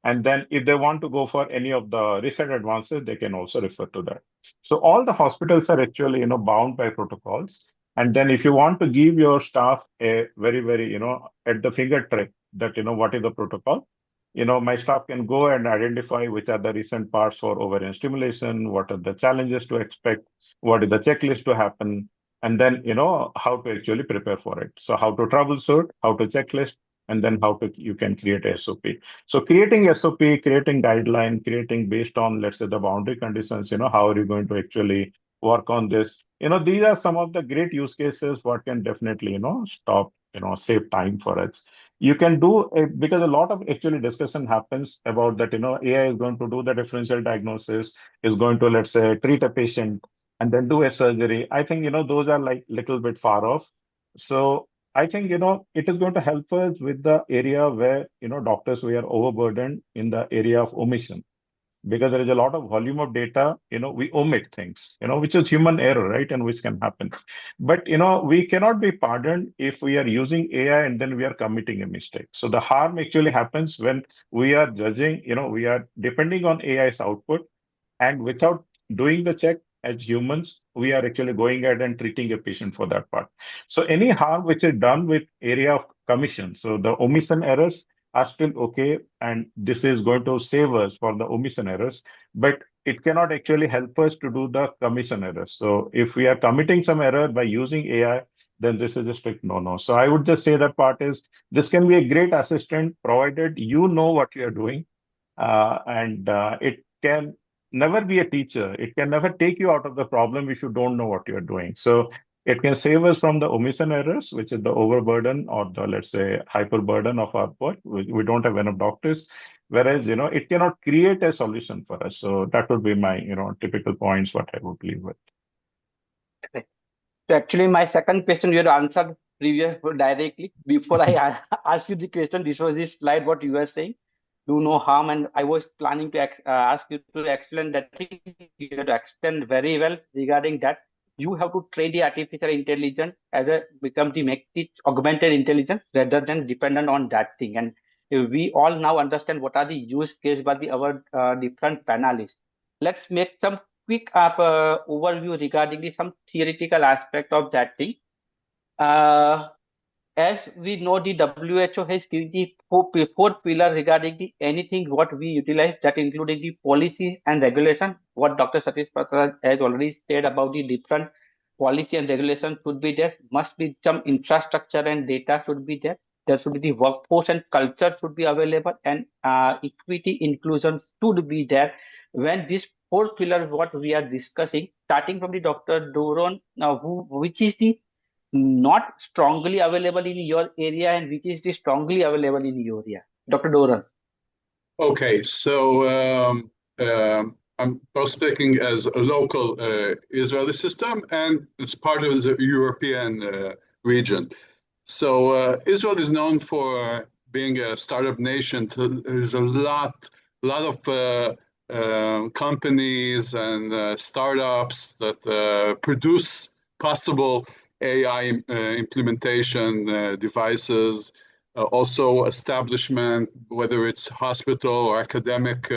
[SPEAKER 8] And then if they want to go for any of the recent advances, they can also refer to that. So all the hospitals are actually, bound by protocols. And then if you want to give your staff a very, very, at the finger trick that, what is the protocol, my staff can go and identify which are the recent parts for ovarian stimulation, what are the challenges to expect, what is the checklist to happen, and then, how to actually prepare for it. So how to troubleshoot, how to checklist, and then how to you can create a SOP. So creating SOP, creating guideline, creating based on, let's say, the boundary conditions, how are you going to actually work on this? These are some of the great use cases what can definitely, stop, save time for us. You can do because a lot of actually discussion happens about that, AI is going to do the differential diagnosis, is going to, let's say, treat a patient and then do a surgery. I think, those are like little bit far off. So I think, it is going to help us with the area where, doctors, we are overburdened in the area of omission, because there is a lot of volume of data, we omit things, which is human error, right? And which can happen. But, we cannot be pardoned if we are using AI and then we are committing a mistake. So the harm actually happens when we are judging, we are depending on AI's output, and without doing the check as humans, we are actually going ahead and treating a patient for that part. So any harm which is done with area of commission, so the omission errors are still okay, and this is going to save us for the omission errors. But it cannot actually help us to do the commission errors. So if we are committing some error by using AI, then this is a strict no-no. So I would just say that part is this can be a great assistant provided you know what you are doing, and it can never be a teacher. It can never take you out of the problem if you don't know what you're doing. So it can save us from the omission errors, which is the overburden or the, let's say, hyperburden of our work. We don't have enough doctors. Whereas, it cannot create a solution for us. So that would be my, typical points, what I would leave with.
[SPEAKER 3] Okay. So actually, my second question you had answered previous directly before I ask you the question. This was this slide what you were saying. Do no harm, and I was planning to ask you to explain that thing. You had explained very well regarding that. You have to train the artificial intelligence as a become the make it augmented intelligence rather than dependent on that thing. And we all now understand what are the use case by our different panelists. Let's make some quick overview regarding some theoretical aspect of that thing. Uh, as we know, the WHO has given the four pillar regarding the anything what we utilize, that including the policy and regulation. What Dr. Satish Prasad has already said about the different policy and regulation should be there. Must be some infrastructure and data should be there. There should be the workforce and culture should be available, and equity inclusion should be there. When this four pillar what we are discussing, starting from the Dr. Doron, now which is the not strongly available in your area and which is the strongly available in your area? Dr. Doran.
[SPEAKER 4] Okay, so I'm both speaking as a local Israeli system and it's part of the European region. So Israel is known for being a startup nation. There's a lot of companies and startups that produce possible AI implementation devices. Also establishment, whether it's hospital or academic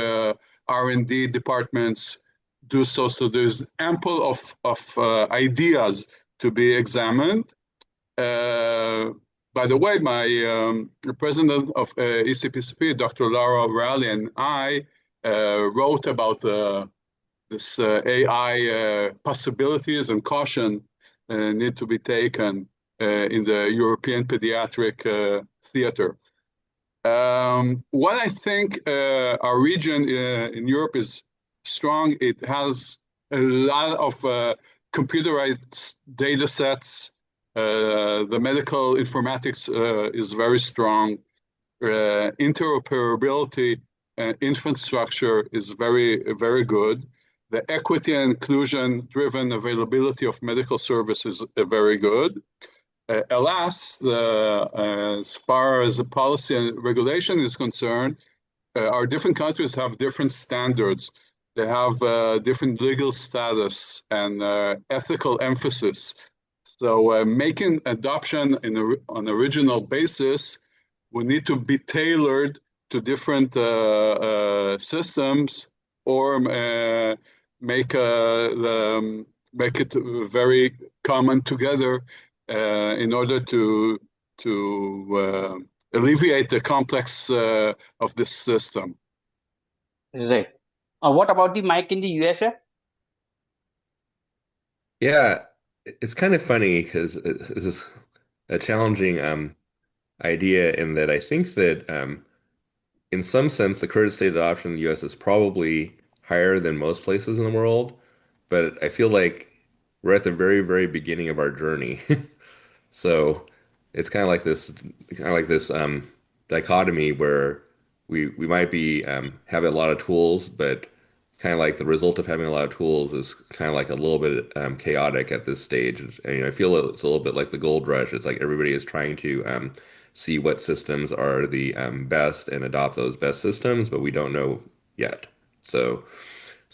[SPEAKER 4] R&D departments, do so. So there's ample of ideas to be examined. By the way, my president of ECPCP, Dr. Laura Raleigh, and I wrote about this AI possibilities and caution need to be taken in the European pediatric theater. What I think our region in Europe is strong. It has a lot of computerized data sets. The medical informatics is very strong. Interoperability and infrastructure is very, very good. The equity and inclusion driven availability of medical services is very good. Alas, as far as the policy and regulation is concerned, our different countries have different standards. They have different legal status and ethical emphasis. So making adoption on a regional basis will need to be tailored to different systems or make it very common together in order to alleviate the complex of this system.
[SPEAKER 3] Right. What about the mic in the USA?
[SPEAKER 7] Yeah, it's kind of funny because this is a challenging idea in that I think that in some sense the current state of adoption in the US is probably higher than most places in the world, but I feel like we're at the very, very beginning of our journey. So it's kind of like this dichotomy where we might be having a lot of tools, but kind of like the result of having a lot of tools is kind of like a little bit chaotic at this stage. I feel it's a little bit like the gold rush. It's like everybody is trying to see what systems are the best and adopt those best systems, but we don't know yet. So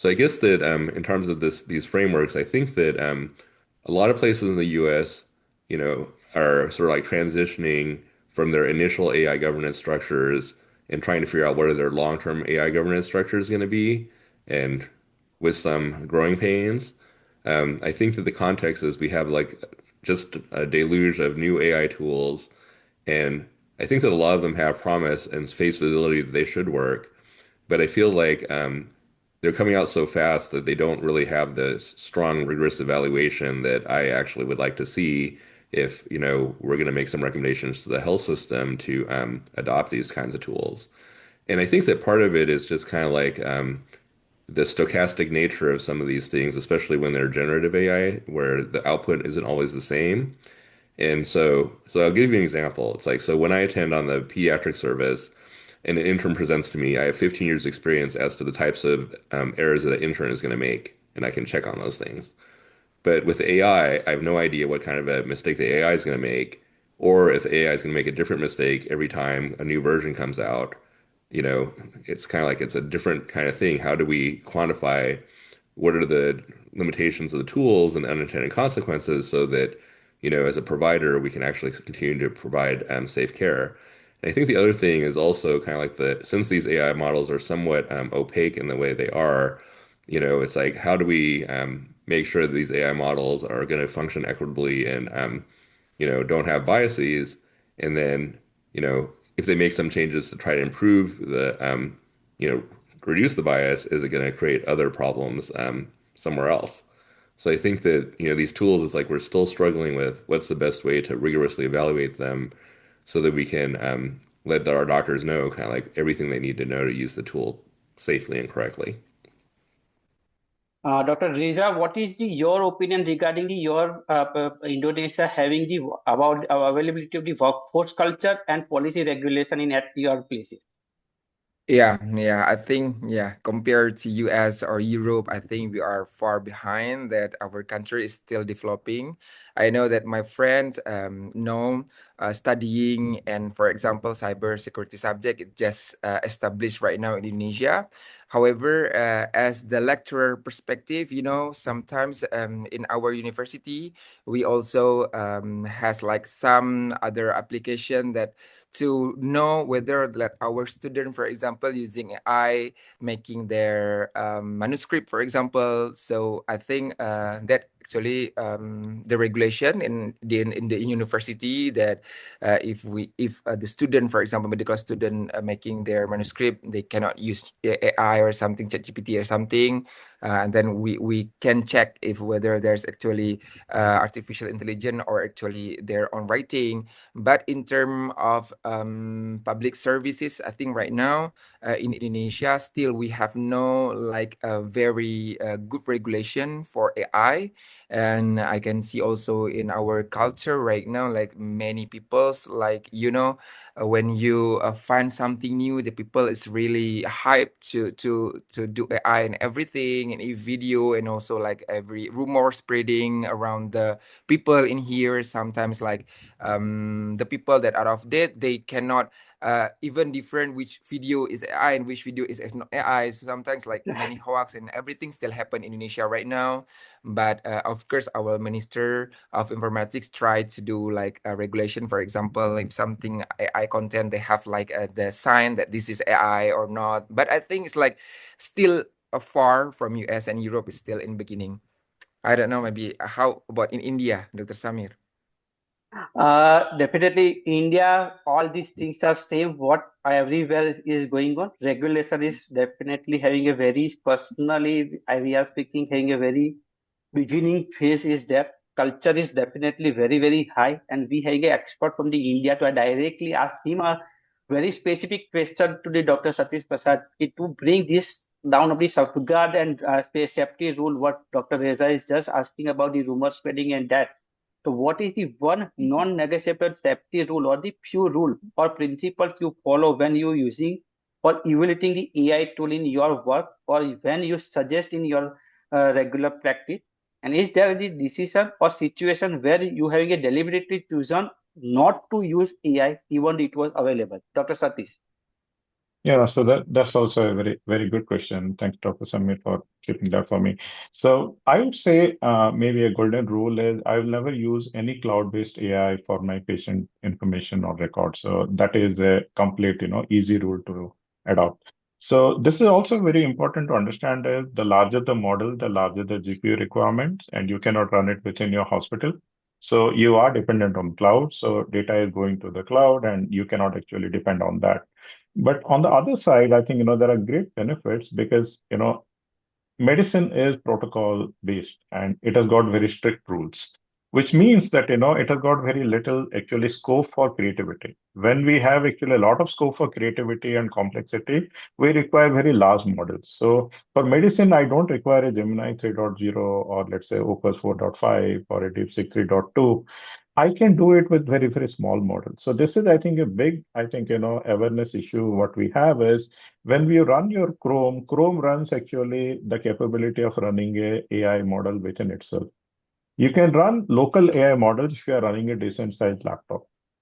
[SPEAKER 7] I guess that in terms of these frameworks, I think that a lot of places in the U.S., are sort of like transitioning from their initial AI governance structures and trying to figure out what are their long-term AI governance structures going to be, and with some growing pains. I think that the context is we have like just a deluge of new AI tools, and I think that a lot of them have promise and face validity that they should work. But I feel like they're coming out so fast that they don't really have the strong, rigorous evaluation that I actually would like to see if, we're going to make some recommendations to the health system to adopt these kinds of tools. And I think that part of it is just kind of like the stochastic nature of some of these things, especially when they're generative AI, where the output isn't always the same. And so I'll give you an example. It's like, so when I attend on the pediatric service and an intern presents to me, I have 15 years experience as to the types of errors that an intern is going to make, and I can check on those things. But with AI, I have no idea what kind of a mistake the AI is going to make, or if the AI is going to make a different mistake every time a new version comes out. It's kind of like it's a different kind of thing. How do we quantify what are the limitations of the tools and the unintended consequences so that, as a provider, we can actually continue to provide safe care? And I think the other thing is also kind of like since these AI models are somewhat opaque in the way they are, it's like, how do we make sure that these AI models are going to function equitably and, don't have biases? And then, if they make some changes to try to improve you know, reduce the bias, is it going to create other problems somewhere else? So I think that, these tools, it's like we're still struggling with what's the best way to rigorously evaluate them so that we can let our doctors know kind of like everything they need to know to use the tool safely and correctly.
[SPEAKER 3] Dr. Riza, what is your opinion regarding your Indonesia having the about availability of the workforce culture and policy regulation in at your places?
[SPEAKER 5] Yeah, I think, compared to US or Europe, I think we are far behind that our country is still developing. I know that my friends know studying and, for example, cybersecurity subject it just established right now in Indonesia. However, as the lecturer perspective, sometimes in our university, we also has like some other application that to know whether that our student, for example, using AI, making their manuscript, for example. So I think that actually the regulation in the university that if the student, for example, medical student making their manuscript, they cannot use AI or something, ChatGPT or something, and then we can check if whether there's actually artificial intelligence or actually their own writing. But in terms of public services, I think right now in Indonesia, still we have no like a very good regulation for AI. And I can see also in our culture right now, like many people's like, when you find something new, the people is really hyped to do AI and everything, and video, and also like every rumor spreading around the people in here. Sometimes like the people that are of date, they cannot even different which video is AI and which video is not AI. So sometimes like many hoax and everything still happen in Indonesia right now. But of course, our Minister of Informatics tried to do like a regulation. For example, if something AI content, they have like the sign that this is AI or not. But I think it's like still far from US and Europe is still in beginning. I don't know, maybe how about in India, Dr. Samir?
[SPEAKER 3] Definitely, India, all these things are same what everywhere is going on. Regulation is definitely having a very personally, we are speaking, having a very beginning phase is that culture is definitely very, very high. And we have an expert from the India to directly ask him a very specific question to the Dr. Satish Prasad to bring this down of the safeguard and safety rule, what Dr. Reza is just asking about the rumor spreading and that. So what is the one non-negotiable safety rule or the few rule or principle you follow when you using or evaluating the AI tool in your work or when you suggest in your regular practice? And is there any decision or situation where you having a deliberately chosen not to use AI even it was available? Dr. Satish.
[SPEAKER 8] Yeah, so that's also a very, very good question. Thanks, Dr. Samir, for keeping that for me. So I would say maybe a golden rule is I will never use any cloud-based AI for my patient information or record. So that is a complete, easy rule to adopt. So this is also very important to understand is the larger the model, the larger the GPU requirements, and you cannot run it within your hospital. So you are dependent on cloud. So data is going to the cloud, and you cannot actually depend on that. But on the other side, I think, there are great benefits because, medicine is protocol based and it has got very strict rules, which means that, it has got very little actually scope for creativity. When we have actually a lot of scope for creativity and complexity, we require very large models. So for medicine, I don't require a Gemini 3.0 or let's say Opus 4.5 or a DeepSeek 3.2. I can do it with very, very small models. So this is, I think, a big, awareness issue. What we have is when we run your Chrome runs actually the capability of running a AI model within itself. You can run local AI models if you are running a decent sized laptop.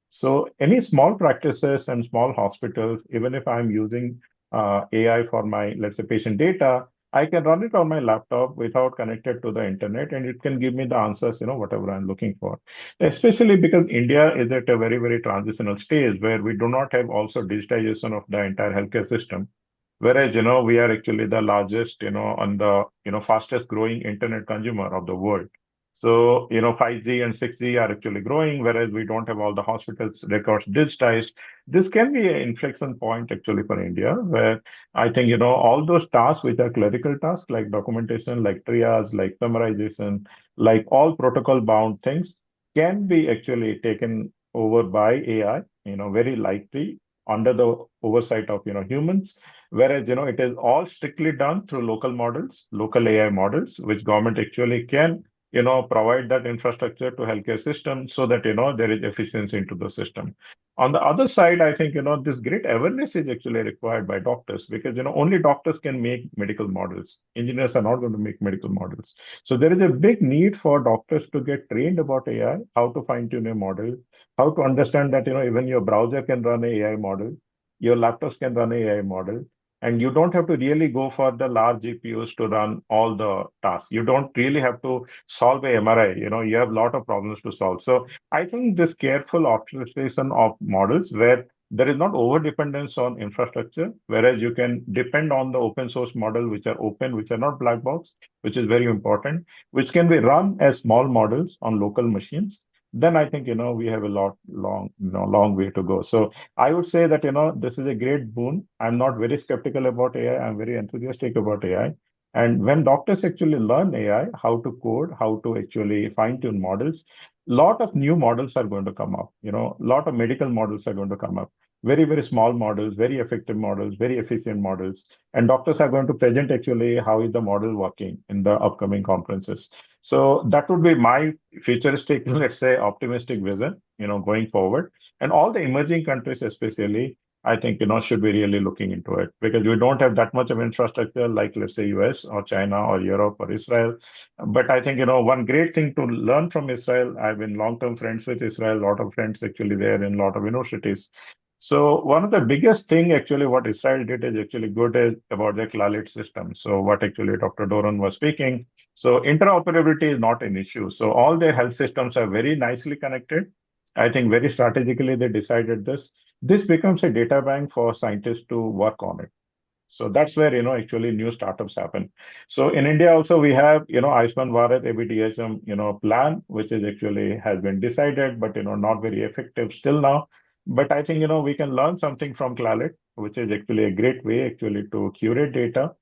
[SPEAKER 8] So any small practices and small hospitals, even if I'm using AI for my, let's say, patient data, I can run it on my laptop without connected to the internet, and it can give me the answers, whatever I'm looking for. Especially because India is at a very, very transitional stage where we do not have also digitization of the entire healthcare system. Whereas, we are actually the largest, on the, fastest growing internet consumer of the world. So, 5G and 6G are actually growing, whereas we don't have all the hospitals records digitized. This can be an inflection point actually for India, where I think, all those tasks which are clerical tasks like documentation, like triage, like summarization, like all protocol bound things can be actually taken over by AI, very lightly under the oversight of, humans. Whereas, it is all strictly done through local models, local AI models, which government actually can provide that infrastructure to healthcare system so that, there is efficiency into the system. On the other side, I think, this great awareness is actually required by doctors because, only doctors can make medical models. Engineers are not going to make medical models. So there is a big need for doctors to get trained about AI, how to fine tune a model, how to understand that, even your browser can run an AI model, your laptops can run an AI model, and you don't have to really go for the large GPUs to run all the tasks. You don't really have to solve a MRI. You have a lot of problems to solve. So I think this careful optimization of models where there is not over dependence on infrastructure, whereas you can depend on the open source model, which are open, which are not black box, which is very important, which can be run as small models on local machines. Then I think, we have a long way to go. So I would say that, this is a great boon. I'm not very skeptical about AI. I'm very enthusiastic about AI. And when doctors actually learn AI, how to code, how to actually fine tune models, lot of new models are going to come up. Lot of medical models are going to come up. Very, very small models, very effective models, very efficient models. And doctors are going to present actually how is the model working in the upcoming conferences. So that would be my futuristic, let's say, optimistic vision, going forward. And all the emerging countries, especially, I think, should be really looking into it because we don't have that much of infrastructure like, let's say, US or China or Europe or Israel. But I think, one great thing to learn from Israel, I've been long-term friends with Israel, a lot of friends actually there in a lot of universities. So one of the biggest thing actually what Israel did is actually good is about their Clalit system. So what actually Dr. Doran was speaking. So interoperability is not an issue. So all their health systems are very nicely connected. I think very strategically they decided this. This becomes a data bank for scientists to work on it. So that's where, actually new startups happen. So in India also we have, Ayushman Bharat ABDHM, plan, which is actually has been decided, but, not very effective still now. But I think, we can learn something from Clalit, which is actually a great way actually to curate data,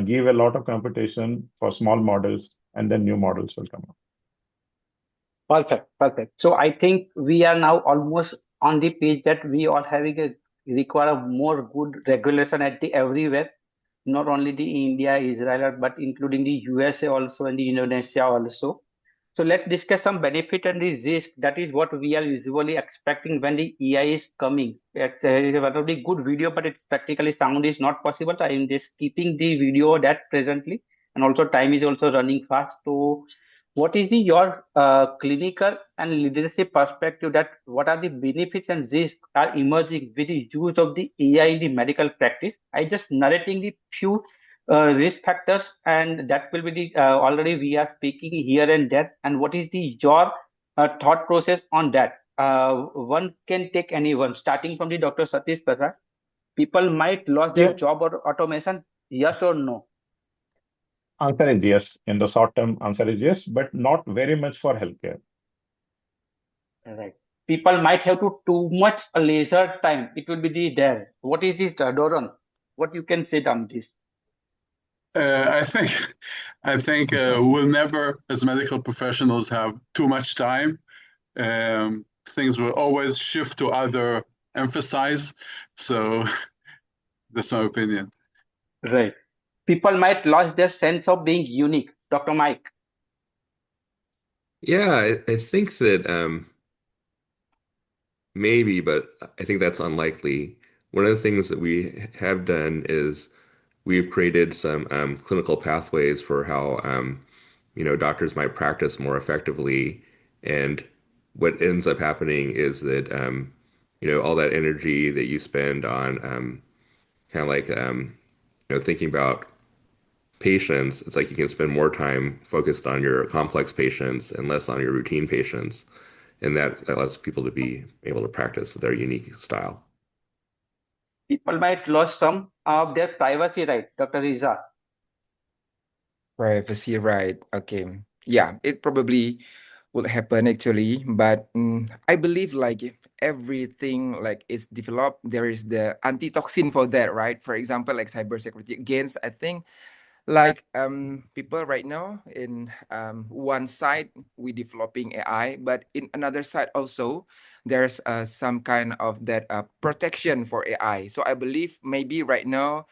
[SPEAKER 8] give a lot of computation for small models, and then new models will come up.
[SPEAKER 3] Perfect, perfect. So I think we are now almost on the page that we are having a require a more good regulation at the everywhere, not only the India, Israel, but including the USA also and the Indonesia also. So let's discuss some benefit and the risk. That is what we are usually expecting when the AI is coming. It is one of the good video, but it practically sound is not possible. I am just keeping the video that presently, and also time is also running fast. So what is your clinical and leadership perspective that what are the benefits and risks are emerging with the use of the AI in the medical practice? I just narrating the few risk factors, and that will be the already we are speaking here and there. And what is the your thought process on that? One can take anyone, starting from the Dr. Satish Prasad. People might lose their
[SPEAKER 8] Yeah,
[SPEAKER 3] job or automation. Yes or no?
[SPEAKER 8] answer is yes. In the short term, answer is yes, but not very much for healthcare.
[SPEAKER 3] Right. People might have to too much leisure time. It will be the there. What is it, Doran? What you can say on this?
[SPEAKER 4] I think we'll never, as medical professionals, have too much time. Things will always shift to other emphasize. So that's my opinion.
[SPEAKER 3] Right. People might lose their sense of being unique. Dr. Mike.
[SPEAKER 7] Yeah, I think that maybe, but I think that's unlikely. One of the things that we have done is we've created some clinical pathways for how doctors might practice more effectively. And what ends up happening is that all that energy that you spend on kind of like thinking about patients, it's like you can spend more time focused on your complex patients and less on your routine patients. And that allows people to be able to practice their unique style.
[SPEAKER 3] People might lose some of their privacy right, Dr. Riza.
[SPEAKER 5] Privacy, right? Okay. Yeah, it probably would happen actually, but I believe like if everything like is developed, there is the antitoxin for that, right? For example, like cybersecurity against, I think like people right now in one side we developing AI, but in another side also there's some kind of that protection for AI. So I believe maybe right now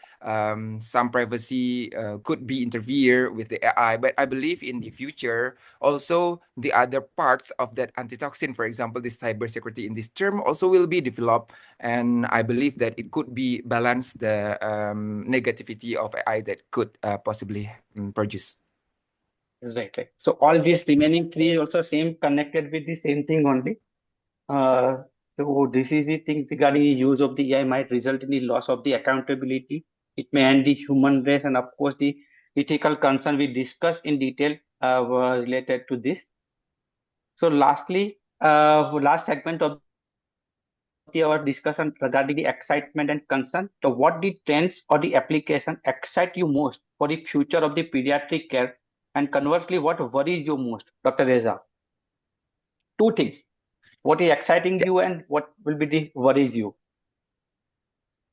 [SPEAKER 5] some privacy could be interfere with the AI, but I believe in the future also the other parts of that antitoxin, for example, this cybersecurity in this term also will be developed, and I believe that it could be balance the negativity of AI that could possibly produce.
[SPEAKER 3] Right. So all these remaining three also same connected with the same thing only. Uh, so this is the thing regarding the use of the AI might result in the loss of the accountability. It may end the human race, and of course the ethical concern we discussed in detail were related to this. So lastly, last segment of our discussion regarding the excitement and concern. So what the trends or the application excite you most for the future of the pediatric care? And conversely, what worries you most, Dr. Reza? Two things. What is exciting you and what will be the worries you?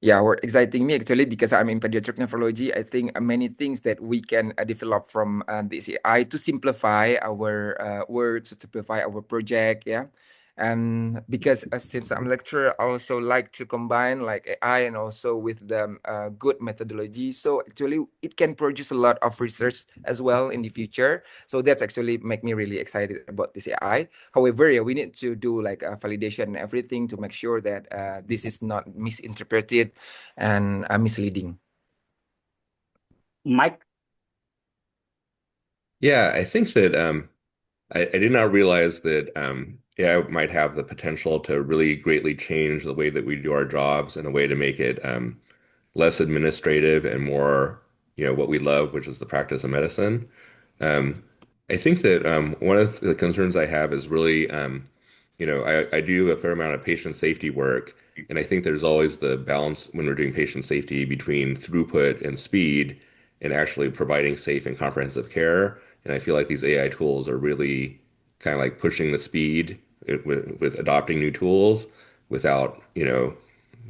[SPEAKER 5] Yeah, what exciting me actually because I'm in pediatric nephrology. I think many things that we can develop from this AI to simplify our work, to simplify our project. Yeah, and because since I'm lecturer, I also like to combine like AI and also with the good methodology. So actually, it can produce a lot of research as well in the future. So that's actually make me really excited about this AI. However, yeah, we need to do like a validation and everything to make sure that this is not misinterpreted and misleading.
[SPEAKER 3] Mike?
[SPEAKER 7] Yeah, I think that I did not realize that AI might have the potential to really greatly change the way that we do our jobs in a way to make it less administrative and more, what we love, which is the practice of medicine. Um, I think that one of the concerns I have is really, I do a fair amount of patient safety work, and I think there's always the balance when we're doing patient safety between throughput and speed and actually providing safe and comprehensive care. And I feel like these AI tools are really kind of like pushing the speed with adopting new tools without,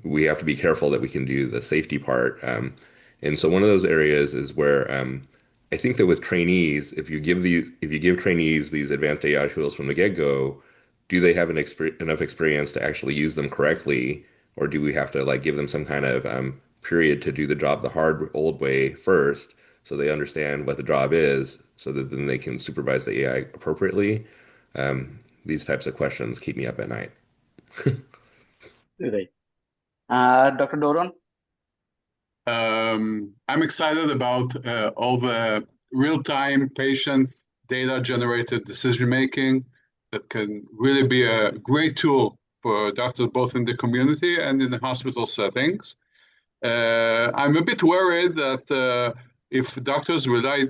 [SPEAKER 7] we have to be careful that we can do the safety part. And so one of those areas is where I think that with trainees, if you give trainees these advanced AI tools from the get-go, do they have enough experience to actually use them correctly, or do we have to like give them some kind of period to do the job the hard old way first, so they understand what the job is, so that then they can supervise the AI appropriately? These types of questions keep me up at night.
[SPEAKER 3] Right. Dr. Doron?
[SPEAKER 4] I'm excited about all the real-time patient data-generated decision-making that can really be a great tool for doctors both in the community and in the hospital settings. I'm a bit worried that if doctors rely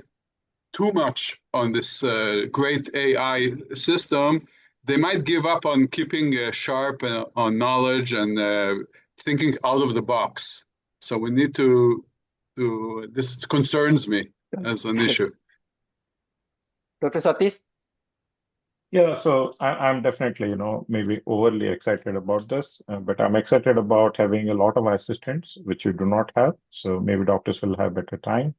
[SPEAKER 4] too much on this great AI system, they might give up on keeping sharp on knowledge and thinking out of the box. So we need this concerns me as an issue.
[SPEAKER 3] Dr. Satish?
[SPEAKER 8] Yeah, so I'm definitely, maybe overly excited about this, but I'm excited about having a lot of assistants, which you do not have. So maybe doctors will have better time.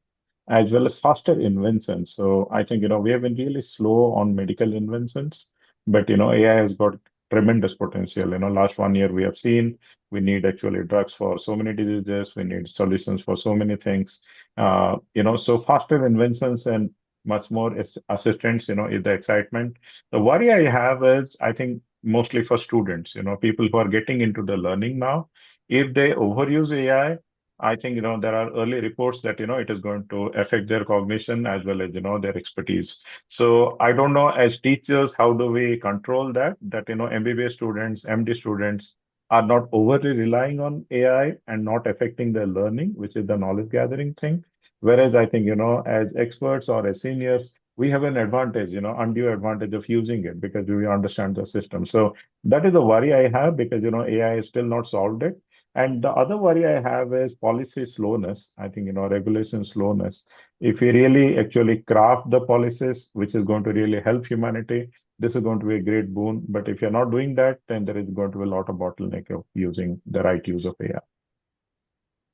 [SPEAKER 8] as well as faster inventions. So I think, we have been really slow on medical inventions, but, AI has got tremendous potential. Last 1 year we have seen we need actually drugs for so many diseases, we need solutions for so many things. So faster inventions and much more assistance, is the excitement. The worry I have is, I think, mostly for students, people who are getting into the learning now, if they overuse AI, I think, there are early reports that, it is going to affect their cognition as well as, their expertise. So I don't know, as teachers, how do we control that, MBBS students, MD students are not overly relying on AI and not affecting their learning, which is the knowledge gathering thing. Whereas I think, as experts or as seniors, we have an advantage, undue advantage of using it because we understand the system. So that is the worry I have because, AI is still not solved it. And the other worry I have is policy slowness. I think, regulation slowness. If we really actually craft the policies, which is going to really help humanity, this is going to be a great boon. But if you're not doing that, then there is going to be a lot of bottleneck of using the right use of AI.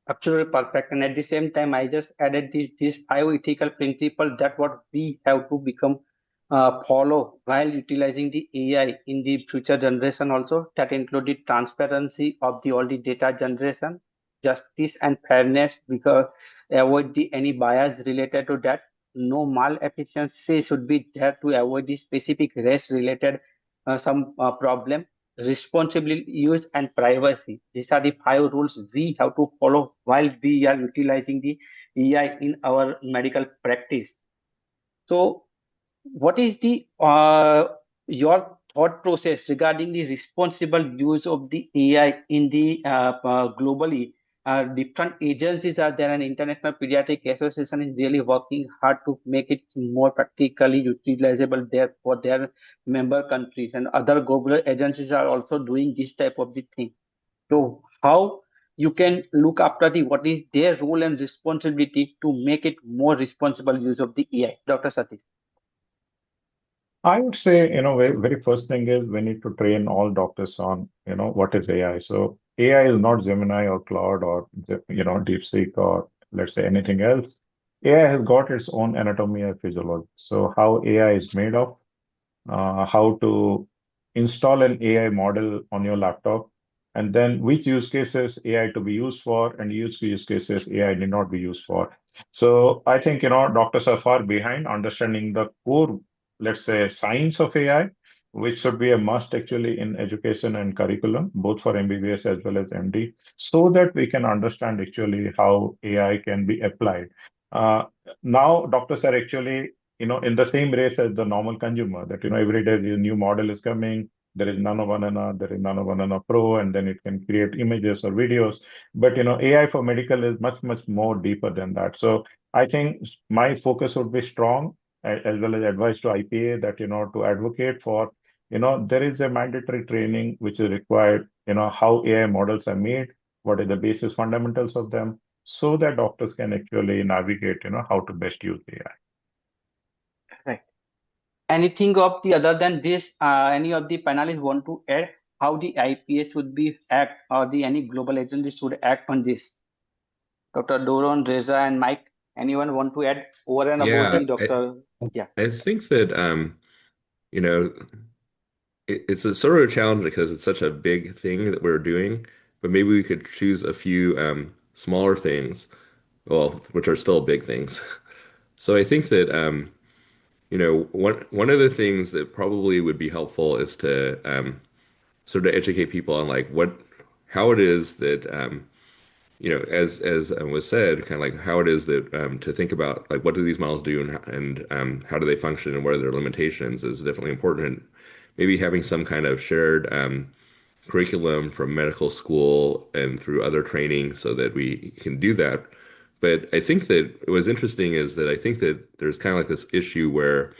[SPEAKER 3] Absolutely perfect. And at the same time, I just added this bioethical principle that what we have to become follow while utilizing the AI in the future generation also. That included transparency of the all the data generation, justice and fairness, because avoid the any bias related to that. No malefficiency should be there to avoid the specific race related some problem. Responsible use and privacy. These are the 5 rules we have to follow while we are utilizing the AI in our medical practice. So, what is the your thought process regarding the responsible use of the AI in the globally? Different agencies are there, and International Pediatric Association is really working hard to make it more practically utilizable there for their member countries, and other global agencies are also doing this type of the thing. So, how you can look after the what is their role and responsibility to make it more responsible use of the AI, Dr. Satish?
[SPEAKER 8] I would say, very first thing is we need to train all doctors on, what is AI. So AI is not Gemini or Claude or, DeepSeek or let's say anything else. AI has got its own anatomy and physiology. So how AI is made of, how to install an AI model on your laptop, and then which use cases AI to be used for, and use cases AI need not be used for. So I think, doctors are far behind understanding the core, let's say, science of AI, which should be a must actually in education and curriculum, both for MBBS as well as MD, so that we can understand actually how AI can be applied. Uh, Now doctors are actually in the same race as the normal consumer, that, every day the new model is coming. There is Nano Banana, there is Nano Banana Pro, and then it can create images or videos. But, AI for medical is much, much more deeper than that. So I think my focus would be strong, as well as advice to IPA that, to advocate for, there is a mandatory training which is required, how AI models are made, what are the basic fundamentals of them, so that doctors can actually navigate, how to best use AI.
[SPEAKER 3] Right. Anything of the other than this, any of the panelists want to add how the IPS would be act or the any global agency should act on this? Dr. Doron, Reza, and Mike, anyone want to add over and above
[SPEAKER 7] Yeah,
[SPEAKER 3] the Dr. Yeah.
[SPEAKER 7] I think that you know, it's a sort of a challenge because it's such a big thing that we're doing, but maybe we could choose a few smaller things, well, which are still big things. So I think that one of the things that probably would be helpful is to sort of educate people on like how it is that as was said, kind of like how it is that to think about like what do these models do and how do they function and what are their limitations is definitely important. And maybe having some kind of shared curriculum from medical school and through other training so that we can do that. But I think that what was interesting is that I think that there's kind of like this issue where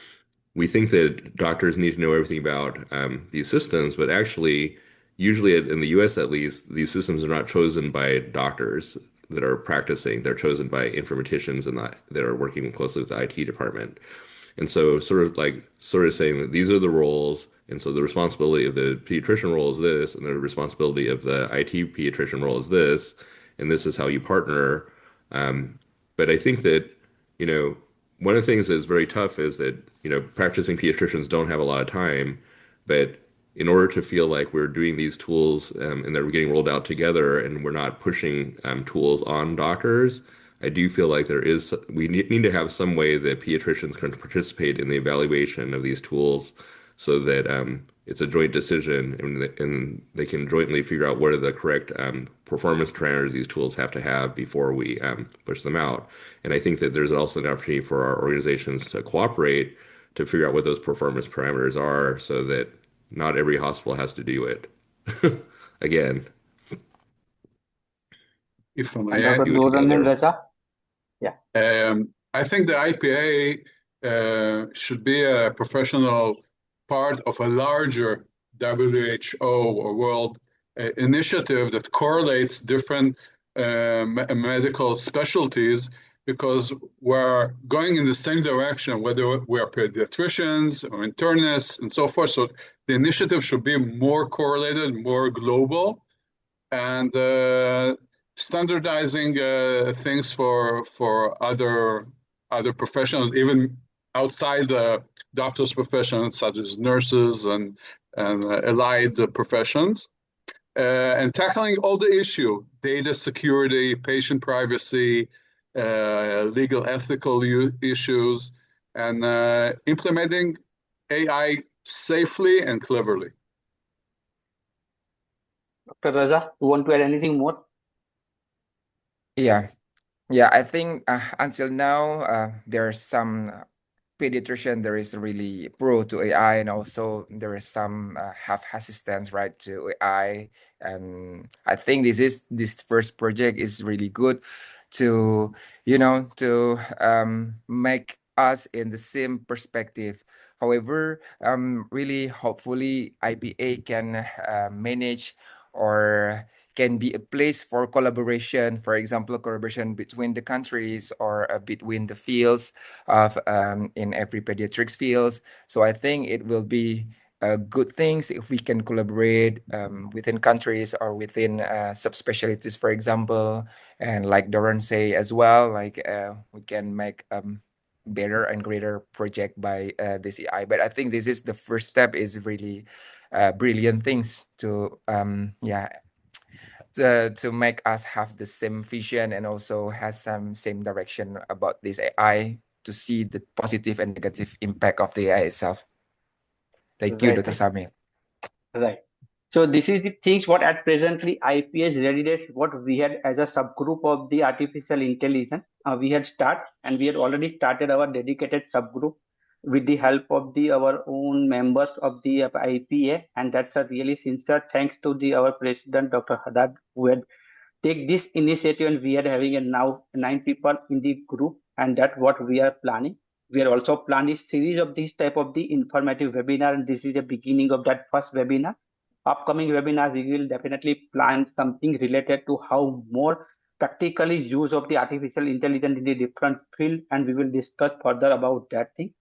[SPEAKER 7] we think that doctors need to know everything about these systems, but actually, usually in the US at least, these systems are not chosen by doctors that are practicing. They're chosen by informaticians and that are working closely with the IT department. And so sort of saying that these are the roles, and so the responsibility of the pediatrician role is this, and the responsibility of the IT pediatrician role is this, and this is how you partner. But I think that you know, one of the things that's very tough is that, practicing pediatricians don't have a lot of time, but in order to feel like we're doing these tools and that we're getting rolled out together and we're not pushing tools on doctors, I do feel like we need to have some way that pediatricians can participate in the evaluation of these tools so that it's a joint decision and they can jointly figure out what are the correct performance parameters these tools have to have before we push them out. And I think that there's also an opportunity for our organizations to cooperate to figure out what those performance parameters are so that not every hospital has to do it. Again,
[SPEAKER 4] If I
[SPEAKER 3] And
[SPEAKER 4] may
[SPEAKER 3] Dr.
[SPEAKER 4] add,
[SPEAKER 7] do it
[SPEAKER 3] Nuramin
[SPEAKER 7] together.
[SPEAKER 3] Raza? Yeah.
[SPEAKER 4] I think the IPA should be a professional part of a larger WHO or world initiative that correlates different medical specialties because we're going in the same direction, whether we are pediatricians or internists and so forth. So the initiative should be more correlated, more global, and standardizing things for other professionals, even outside the doctor's profession, such as nurses and allied professions, and tackling all the issue: data security, patient privacy, legal ethical issues, and implementing AI safely and cleverly.
[SPEAKER 3] Dr. Raza, you want to add anything more?
[SPEAKER 5] Yeah. Yeah, I think until now, there are some pediatrician there is really pro to AI, and also there is some have hesitance right to AI. And I think this first project is really good to make us in the same perspective. However, really hopefully IPA can manage or can be a place for collaboration, for example, collaboration between the countries or between the fields of in every pediatrics fields. So I think it will be good things if we can collaborate within countries or within subspecialties, for example, and like Doran say as well, like we can make better and greater project by this AI. But I think this is the first step is really brilliant things to to make us have the same vision and also has some same direction about this AI to see the positive and negative impact of the AI itself. Thank you,
[SPEAKER 3] Right.
[SPEAKER 5] Dr. Samir.
[SPEAKER 3] Right. So this is the things what at presently IPS Readiness, what we had as a subgroup of the artificial intelligence. We had and we had already started our dedicated subgroup with the help of our own members of the IPA, and that's a really sincere thanks to our president Dr. Haddad, who had take this initiative, and we are having a now 9 people in the group, and that's what we are planning. We are also planning a series of these type of the informative webinar, and this is the beginning of that first webinar. Upcoming webinar, we will definitely plan something related to how more practically use of the artificial intelligence in the different field, and we will discuss further about that thing.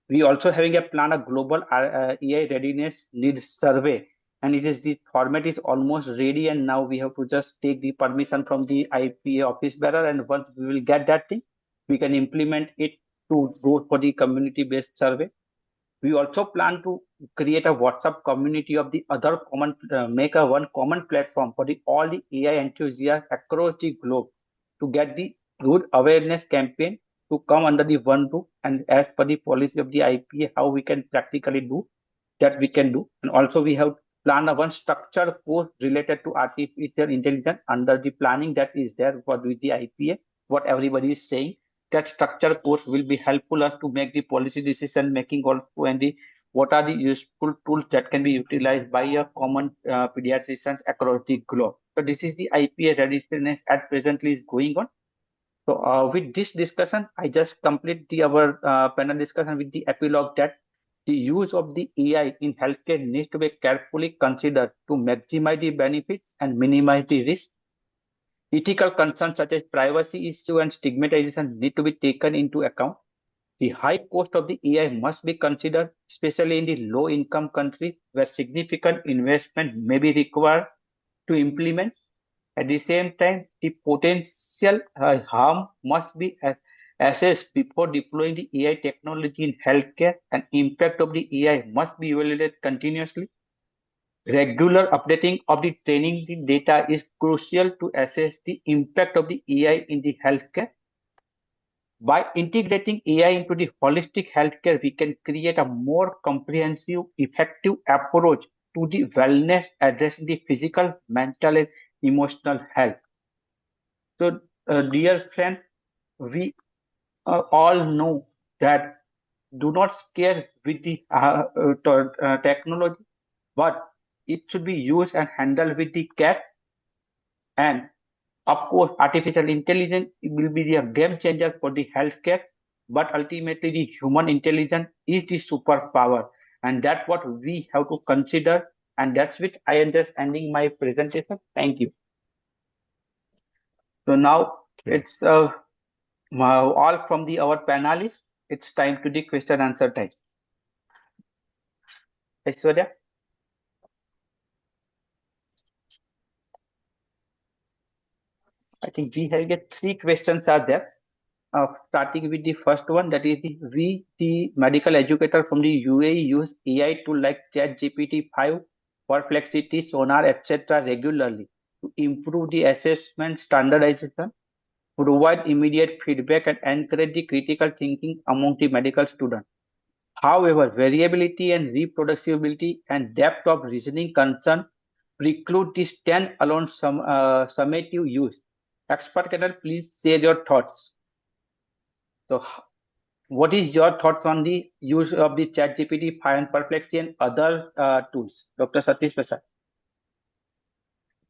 [SPEAKER 3] We also having a plan a global AI readiness needs survey, and it is the format is almost ready, and now we have to just take the permission from the IPA office bearer, and once we will get that thing, we can implement it to go for the community based survey. We also plan to create a WhatsApp community of the other common, make a one common platform for the all the AI enthusiasts across the globe to get the good awareness campaign to come under the one roof, and as per the policy of the IPA, how we can practically do that we can do. And also we have planned a one structured course related to artificial intelligence under the planning that is there for with the IPA. What everybody is saying, that structured course will be helpful us to make the policy decision making also, and the what are the useful tools that can be utilized by a common pediatrician across the globe. So this is the IPA readiness at presently is going on. So with this discussion, I just complete our panel discussion with the epilogue that the use of the AI in healthcare needs to be carefully considered to maximize the benefits and minimize the risk. Ethical concerns such as privacy issue and stigmatization need to be taken into account. The high cost of the AI must be considered, especially in the low-income countries where significant investment may be required to implement. At the same time, the potential harm must be assess before deploying the AI technology in healthcare, and impact of the AI must be evaluated continuously. Regular updating of the training data is crucial to assess the impact of the AI in the healthcare. By integrating AI into the holistic healthcare, we can create a more comprehensive, effective approach to the wellness, addressing the physical, mental, and emotional health. So, dear friend, we all know that do not scare with the technology, but it should be used and handled with the care. And of course, artificial intelligence will be the game changer for the healthcare, but ultimately the human intelligence is the superpower, and that's what we have to consider. And that's it. I am just ending my presentation. Thank you. So now
[SPEAKER 8] Okay.
[SPEAKER 3] it's all from the our panelists. It's time to the question answer time. Aishwarya? I think we have get 3 questions are there. Starting with the first one, that is the medical educator from the UAE use AI tool like ChatGPT 5, Perplexity, Sonar, etc. regularly to improve the assessment standardization, provide immediate feedback, and encourage the critical thinking among the medical students. However, variability and reproducibility and depth of reasoning concern preclude the stand-alone summative use. Expert panel, please share your thoughts. So, what is your thoughts on the use of the ChatGPT 5 and Perplexity and other tools, Dr. Satish Prasad?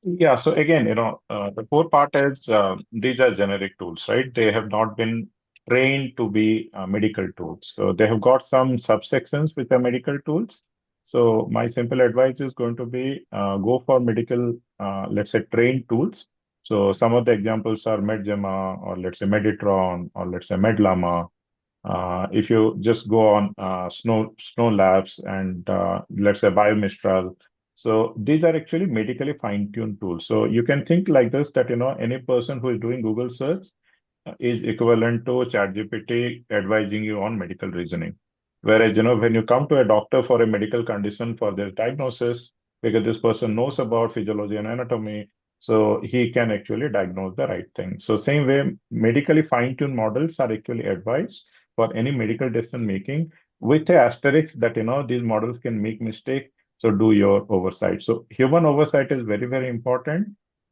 [SPEAKER 8] Yeah, so again, the core part is these are generic tools, right? They have not been trained to be medical tools. So they have got some subsections which are medical tools. So my simple advice is going to be go for medical, let's say, trained tools. So some of the examples are MedGemma, or let's say Meditron, or let's say MedLlama. If you just go on Snow Labs and let's say BioMistral, so these are actually medically fine-tuned tools. So you can think like this, that any person who is doing Google search is equivalent to ChatGPT advising you on medical reasoning. Whereas when you come to a doctor for a medical condition for their diagnosis, because this person knows about physiology and anatomy, so he can actually diagnose the right thing. So same way, medically fine-tuned models are actually advised for any medical decision making, with the asterisk that these models can make mistake. So do your oversight. So human oversight is very, very important.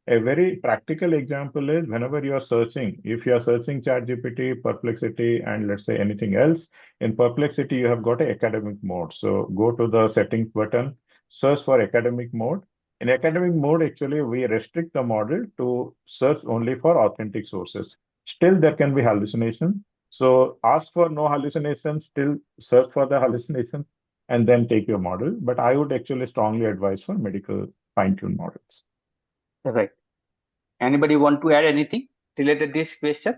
[SPEAKER 8] A very practical example is whenever you are searching, if you are searching ChatGPT, Perplexity, and let's say anything else, in Perplexity, you have got an academic mode. So go to the settings button, search for academic mode. In academic mode, actually, we restrict the model to search only for authentic sources. Still, there can be hallucination. So ask for no hallucination, still search for the hallucination, and then take your model. But I would actually strongly advise for medical fine-tuned models.
[SPEAKER 3] Right. Anybody want to add anything related to this question?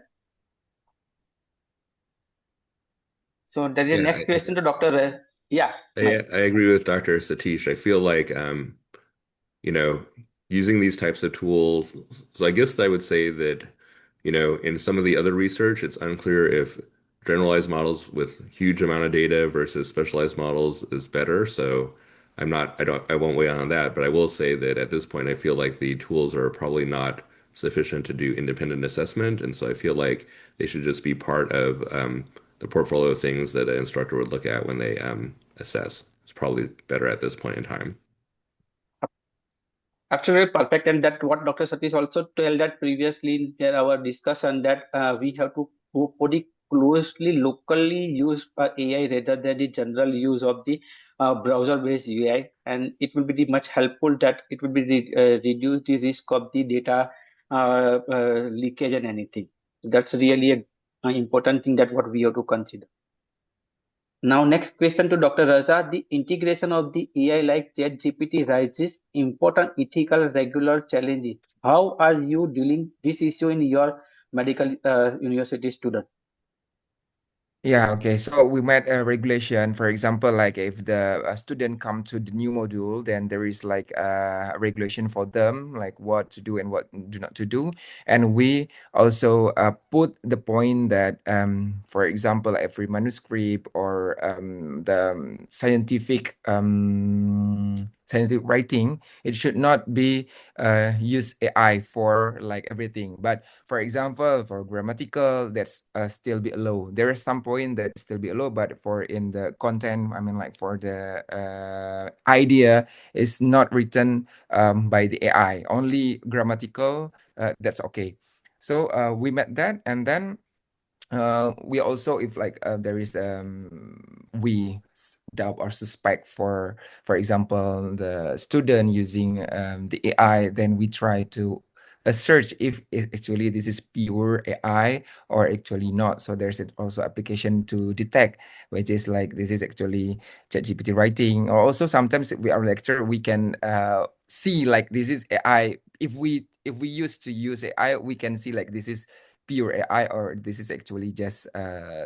[SPEAKER 3] So there is a
[SPEAKER 7] Yeah,
[SPEAKER 3] next question to Dr. Yeah, Mike.
[SPEAKER 7] I agree with Dr. Satish. I feel like using these types of tools. So I guess I would say that, in some of the other research, it's unclear if generalized models with huge amount of data versus specialized models is better. So I won't weigh on that, but I will say that at this point, I feel like the tools are probably not sufficient to do independent assessment. And so I feel like they should just be part of the portfolio of things that an instructor would look at when they assess. It's probably better at this point in time.
[SPEAKER 3] Absolutely perfect. And that what Dr. Satish also told that previously in our discussion, that we have to go pretty closely locally use AI rather than the general use of the browser-based UI. And it will be the much helpful that it will be reduce the risk of the data leakage and anything. That's really a important thing that what we have to consider. Now, next question to Dr. Raza. The integration of the AI like ChatGPT raises important ethical regular challenges. How are you dealing this issue in your medical university student?
[SPEAKER 5] Yeah, okay. So we made a regulation. For example, like if the student come to the new module, then there is like a regulation for them, like what to do and what do not to do. And we also put the point that, for example, every manuscript or the scientific writing, it should not be use AI for like everything, but for example, for grammatical, that's still be low. There is some point that still be low, but for in the content, I mean, like for the idea is not written by the AI. Only grammatical, that's okay. So we met that, and then we also, if like there is doubt or suspect, for example, the student using the AI, then we try to search if actually this is pure AI or actually not. So there's also application to detect, which is like this is actually ChatGPT writing. Or also sometimes we our lecture we can see like this is AI. If we used to use AI, we can see like this is pure AI or this is actually just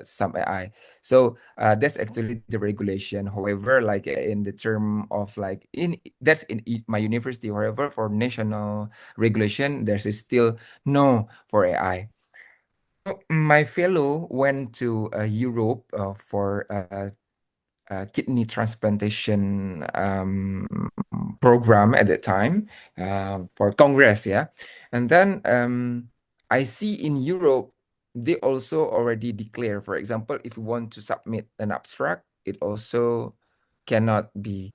[SPEAKER 5] some AI. So that's actually the regulation. However, like in the term of like in that's in my university. However, for national regulation, there's still no for AI. My fellow went to Europe for kidney transplantation program at that time for Congress, yeah. And then I see in Europe, they also already declare, for example, if you want to submit an abstract, it also cannot be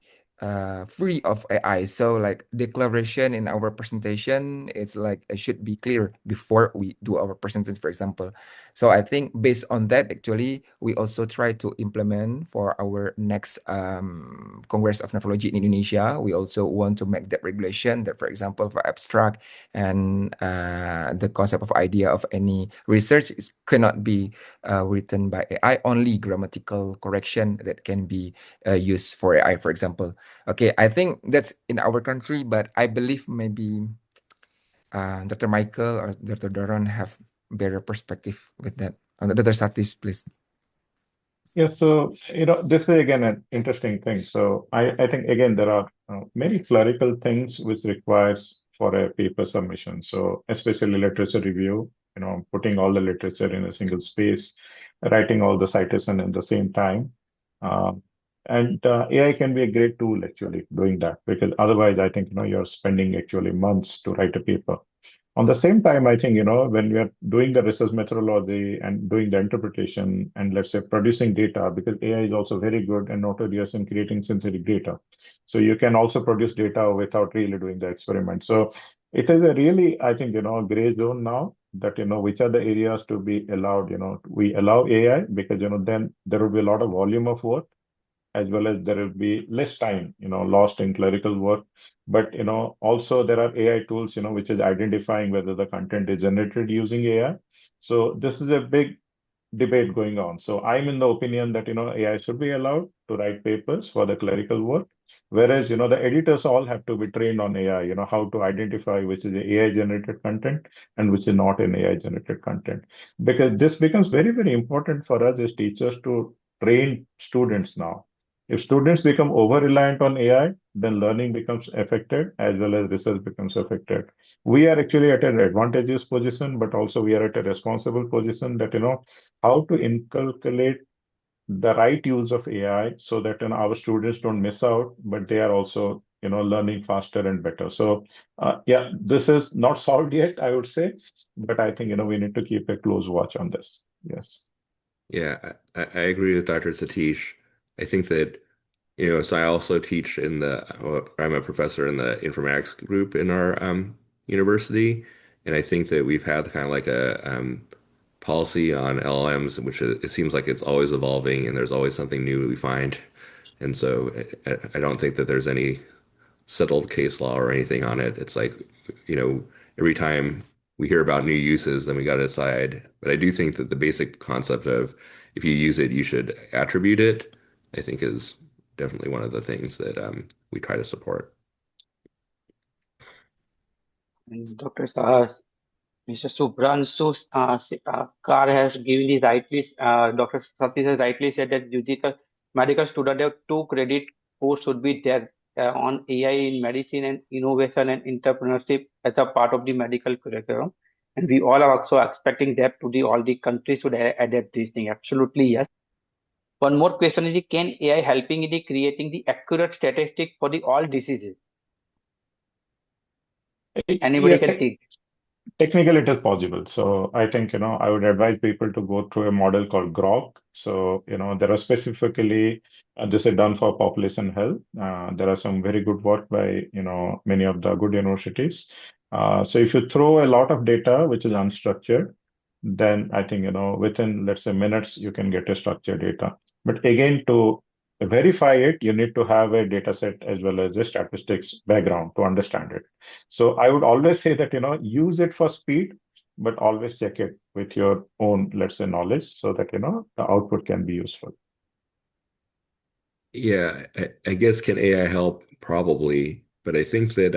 [SPEAKER 5] free of AI. So like declaration in our presentation, it's like it should be clear before we do our presentation, for example. So I think based on that, actually, we also try to implement for our next Congress of Nephrology in Indonesia. We also want to make that regulation that, for example, for abstract and the concept of idea of any research cannot be written by AI. Only grammatical correction that can be used for AI, for example. Okay, I think that's in our country, but I believe maybe Dr. Michael or Dr. Doron have better perspective with that. Dr. Satis, please.
[SPEAKER 8] Yeah, so this is again an interesting thing. So I think again there are many clerical things which requires for a paper submission. So especially literature review, putting all the literature in a single space, writing all the citation at the same time. Um, and AI can be a great tool actually doing that, because otherwise I think you're spending actually months to write a paper. On the same time, I think, when we are doing the research methodology and doing the interpretation and let's say producing data, because AI is also very good and notorious in creating synthetic data. So you can also produce data without really doing the experiment. So it is a really, I think, gray zone now that, which are the areas to be allowed, we allow AI because, then there will be a lot of volume of work, as well as there will be less time, lost in clerical work. But, also there are AI tools, which is identifying whether the content is generated using AI. So this is a big debate going on. So I'm in the opinion that, AI should be allowed to write papers for the clerical work, whereas, the editors all have to be trained on AI, how to identify which is the AI generated content and which is not an AI generated content. Because this becomes very, very important for us as teachers to train students now. If students become over reliant on AI, then learning becomes affected as well as research becomes affected. We are actually at an advantageous position, but also we are at a responsible position that, how to inculcate the right use of AI so that our students don't miss out, but they are also learning faster and better. So yeah, this is not solved yet, I would say, but I think we need to keep a close watch on this. Yes.
[SPEAKER 7] Yeah, I agree with Dr. Satish. I think that, so I also teach I'm a professor in the informatics group in our university, and I think that we've had kind of like a policy on LLMs, which it seems like it's always evolving and there's always something new we find. And so I don't think that there's any settled case law or anything on it. It's like, every time we hear about new uses, then we got to decide. But I do think that the basic concept of if you use it, you should attribute it, I think is definitely one of the things that we try to support.
[SPEAKER 3] And Dr. Sahas, Mr. Subhranshu Kar has given the Dr. Satish has rightly said that medical student have 2 credit course should be there on AI in medicine and innovation and entrepreneurship as a part of the medical curriculum. And we all are also expecting that all the countries should adapt this thing. Absolutely, yes. One more question is, can AI helping in the creating the accurate statistic for the all diseases? Anybody
[SPEAKER 8] Yeah,
[SPEAKER 3] can take.
[SPEAKER 8] technically it is possible. So I think, I would advise people to go through a model called Grok. So, there are specifically, this is done for population health. There are some very good work by, many of the good universities. So if you throw a lot of data, which is unstructured, then I think, within, let's say, minutes, you can get a structured data. But again, to verify it, you need to have a data set as well as a statistics background to understand it. So I would always say that, use it for speed, but always check it with your own, let's say, knowledge so that, the output can be useful.
[SPEAKER 7] Yeah, I guess can AI help? Probably, but I think that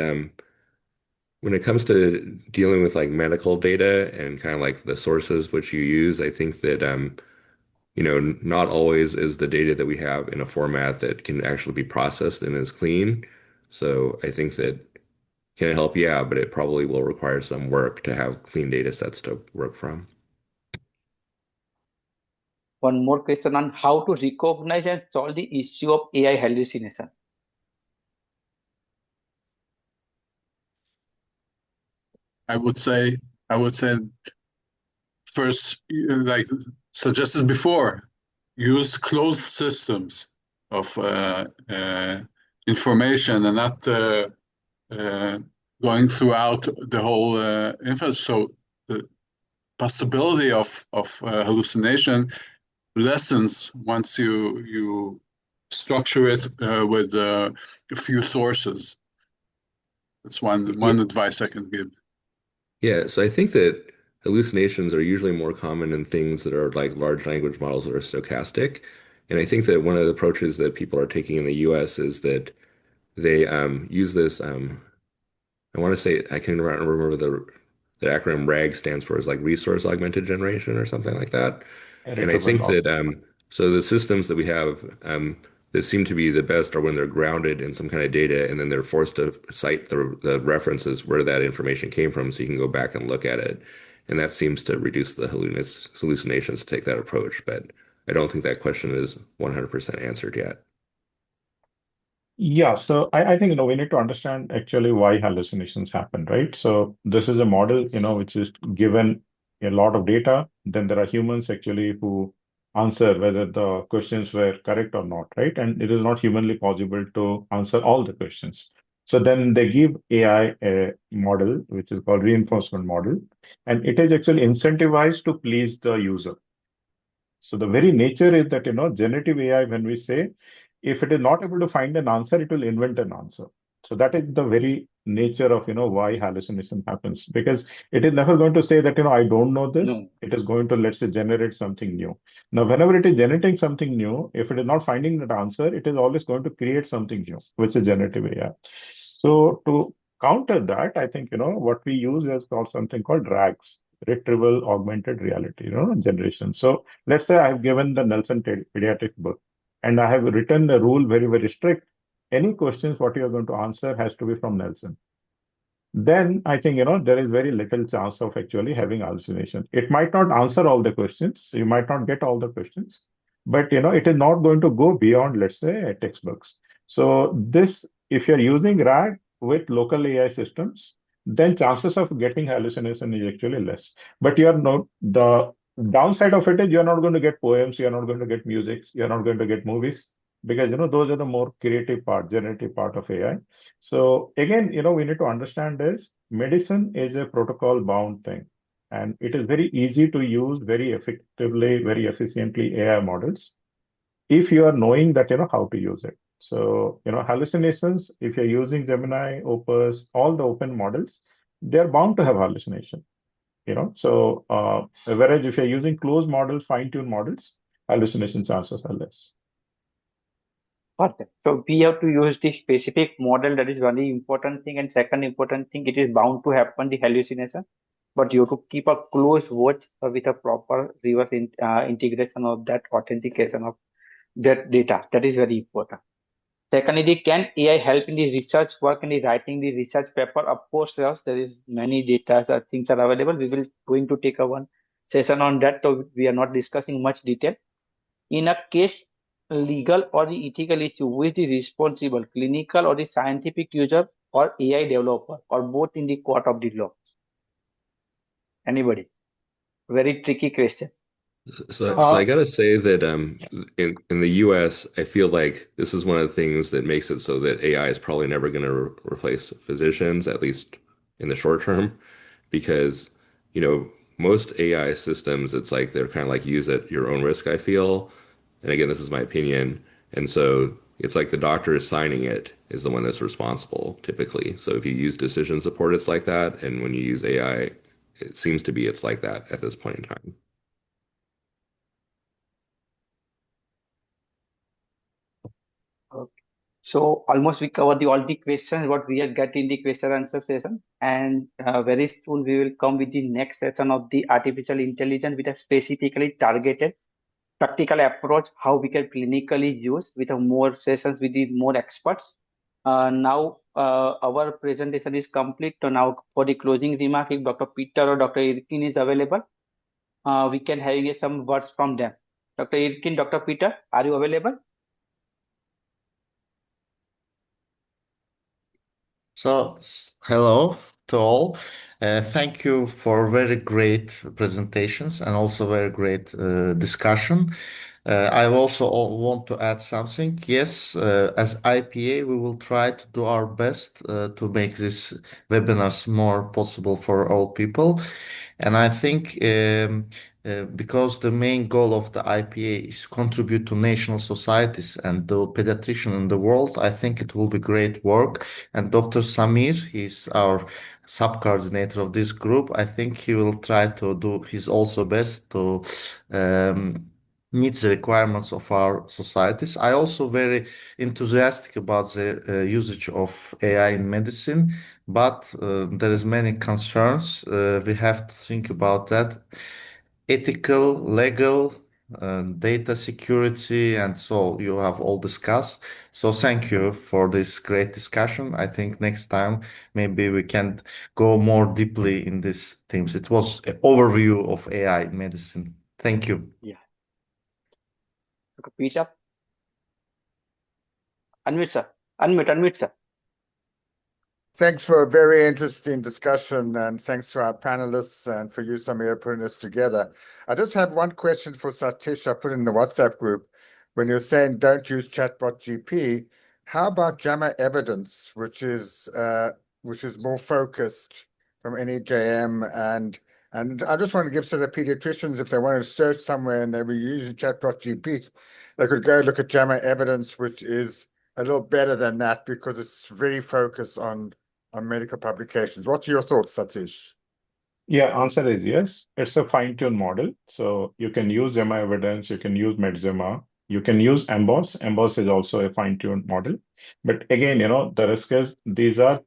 [SPEAKER 7] when it comes to dealing with like medical data and kind of like the sources which you use, I think that not always is the data that we have in a format that can actually be processed and is clean. So I think that can it help? Yeah, but it probably will require some work to have clean data sets to work from.
[SPEAKER 3] One more question on how to recognize and solve the issue of AI hallucination.
[SPEAKER 4] I would say first, like suggested before, use closed systems of information and not going throughout the whole info. So the possibility of hallucination lessens once you structure it with a few sources. That's one advice I can give.
[SPEAKER 7] Yeah, so I think that hallucinations are usually more common in things that are like large language models that are stochastic. And I think that one of the approaches that people are taking in the US is that they use this I want to say I can remember the acronym RAG stands for is like resource augmented generation or something like that. And I think that so the systems that we have that seem to be the best are when they're grounded in some kind of data and then they're forced to cite the references where that information came from so you can go back and look at it. And that seems to reduce the hallucinations to take that approach. But I don't think that question is 100% answered yet.
[SPEAKER 8] Yeah, so I think we need to understand actually why hallucinations happen, right? So this is a model, which is given a lot of data. Then there are humans actually who answer whether the questions were correct or not, right? And it is not humanly possible to answer all the questions. So then they give AI a model, which is called reinforcement model, and it is actually incentivized to please the user. So the very nature is that, generative AI, when we say, if it is not able to find an answer, it will invent an answer. So that is the very nature of, why hallucination happens, because it is never going to say that, I don't know this.
[SPEAKER 3] No.
[SPEAKER 8] It is going to, let's say, generate something new. Now, whenever it is generating something new, if it is not finding that answer, it is always going to create something new, which is generative AI. So to counter that, I think, what we use is called something called RAGs, retrieval augmented reality, generation. So let's say I've given the Nelson pediatric book and I have written a rule very, very strict. Any questions what you're going to answer has to be from Nelson. Then I think, there is very little chance of actually having hallucination. It might not answer all the questions. You might not get all the questions, but, it is not going to go beyond, let's say, textbooks. So this, if you're using RAG with local AI systems, then chances of getting hallucination is actually less. But you're not, the downside of it is you're not going to get poems, you're not going to get music, you're not going to get movies, because, those are the more creative part, generative part of AI. So again, we need to understand this. Medicine is a protocol bound thing, and it is very easy to use very effectively, very efficiently AI models if you are knowing that, how to use it. So, hallucinations, if you're using Gemini, Opus, all the open models, they're bound to have hallucination, So, whereas if you're using closed models, fine-tuned models, hallucination chances are less.
[SPEAKER 3] Perfect. So we have to use the specific model, that is one important thing, and second important thing, it is bound to happen the hallucination. but you have to keep a close watch with a proper reverse integration of that authentication of that data. That is very important. Secondly, can AI help in the research work and the writing the research paper? Of course, yes, there is many data things are available. We will going to take a one session on that, so we are not discussing much detail. In a case, legal or the ethical issue, who is the responsible, clinical or the scientific user or AI developer, or both in the court of the law? Anybody? Very tricky question.
[SPEAKER 7] So I gotta say that in the US, I feel like this is one of the things that makes it so that AI is probably never going to replace physicians, at least in the short term, because most AI systems, it's like they're kind of like use at your own risk, I feel. And again, this is my opinion. And so it's like the doctor is signing it is the one that's responsible typically. So if you use decision support, it's like that. And when you use AI, it seems to be it's like that at this point in time.
[SPEAKER 3] Okay. So almost we covered all the questions what we have got in the question answer session, and very soon we will come with the next session of the artificial intelligence with a specifically targeted practical approach how we can clinically use with a more sessions with the more experts. Now our presentation is complete. So now for the closing remark, if Dr. Peter or Dr. Irkin is available, we can have some words from them. Dr. Irkin, Dr. Peter, are you available?
[SPEAKER 6] So, hello to all. Thank you for very great presentations and also very great discussion. I also want to add something. Yes, as IPA, we will try to do our best to make this webinars more possible for all people. And I think because the main goal of the IPA is contribute to national societies and the pediatrician in the world, I think it will be great work. And Dr. Samir, he's our sub-coordinator of this group. I think he will try to do his also best to meet the requirements of our societies. I also very enthusiastic about the usage of AI in medicine, but there is many concerns. We have to think about that. Ethical, legal, data security, and so you have all discussed. So thank you for this great discussion. I think next time maybe we can go more deeply in these themes. It was an overview of AI in medicine. Thank you.
[SPEAKER 3] Yeah. Dr. Peter, unmute sir. Unmute sir.
[SPEAKER 9] Thanks for a very interesting discussion, and thanks to our panelists and for you, Samir, putting this together. I just have one question for Satish. I put in the WhatsApp group. When you're saying don't use chatbot GP, how about JAMA evidence, which is more focused from NEJM, and I just want to give sort of pediatricians, if they want to search somewhere and they were using chatbot GP, they could go look at JAMA evidence, which is a little better than that because it's very focused on medical publications. What's your thoughts, Satish?
[SPEAKER 8] Yeah, answer is yes. It's a fine-tuned model. So you can use MI evidence, you can use MedZema, you can use Emboss. Emboss is also a fine-tuned model. But again, the risk is these are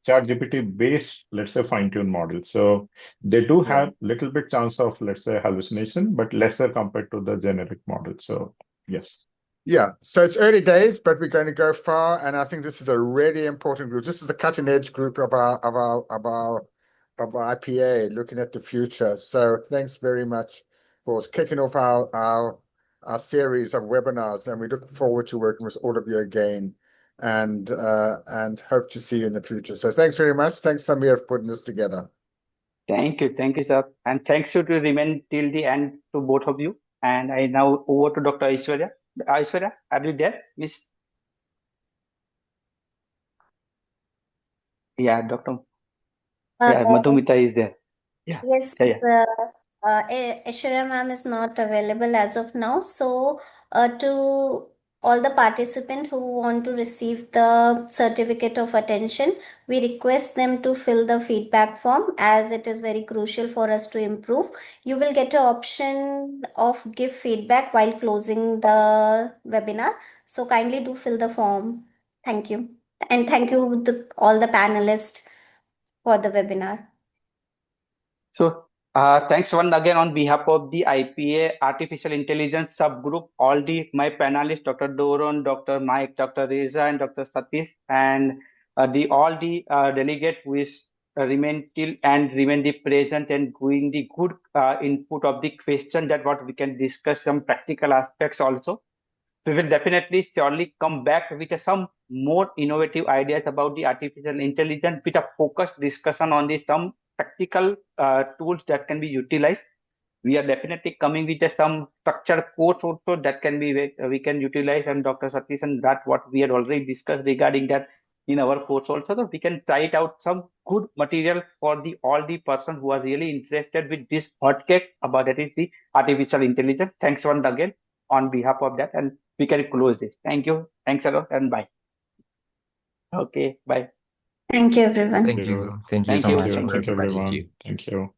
[SPEAKER 8] ChatGPT based, let's say, fine-tuned models. So they do have little bit chance of, let's say, hallucination, but lesser compared to the generic model. So yes.
[SPEAKER 9] Yeah, so it's early days, but we're going to go far, and I think this is a really important group. This is the cutting edge group of our IPA, looking at the future. So thanks very much for kicking off our series of webinars, and we look forward to working with all of you again, and hope to see you in the future. So thanks very much. Thanks, Samir, for putting this together.
[SPEAKER 3] Thank you, sir, and thanks you to remain till the end to both of you. And I now over to Dr. Aishwarya. Aishwarya, are you there, Miss? Yeah, Dr. Yeah, Madhumita is there. Yeah.
[SPEAKER 10] Yes,
[SPEAKER 3] Yeah.
[SPEAKER 10] Aishwarya ma'am is not available as of now. So, to all the participants who want to receive the certificate of attention, we request them to fill the feedback form as it is very crucial for us to improve. You will get an option of give feedback while closing the webinar. So kindly do fill the form. Thank you. And thank you to all the panelists for the webinar.
[SPEAKER 3] So thanks once again on behalf of the IPA Artificial Intelligence subgroup, my panelists, Dr. Doron, Dr. Mike, Dr. Reza, and Dr. Satish, and all the delegate who is remain till and remain the present and giving the good input of the question that what we can discuss some practical aspects also. We will definitely surely come back with some more innovative ideas about the artificial intelligence with a focused discussion on the some practical tools that can be utilized. We are definitely coming with some structured course also that can be we can utilize, and Dr. Satish, and that what we had already discussed regarding that in our course also, so we can try it out some good material for the all the persons who are really interested with this hot cake about that is the artificial intelligence. Thanks once again on behalf of that, and we can close this. Thank you. Thanks a lot, and bye. Okay, bye.
[SPEAKER 10] Thank you, everyone.
[SPEAKER 5] Thank you. Thank you
[SPEAKER 3] Thank
[SPEAKER 5] so
[SPEAKER 3] you.
[SPEAKER 5] much
[SPEAKER 3] Thank
[SPEAKER 5] for
[SPEAKER 3] you.
[SPEAKER 8] Thank you,
[SPEAKER 5] everybody.
[SPEAKER 8] everyone. Thank you.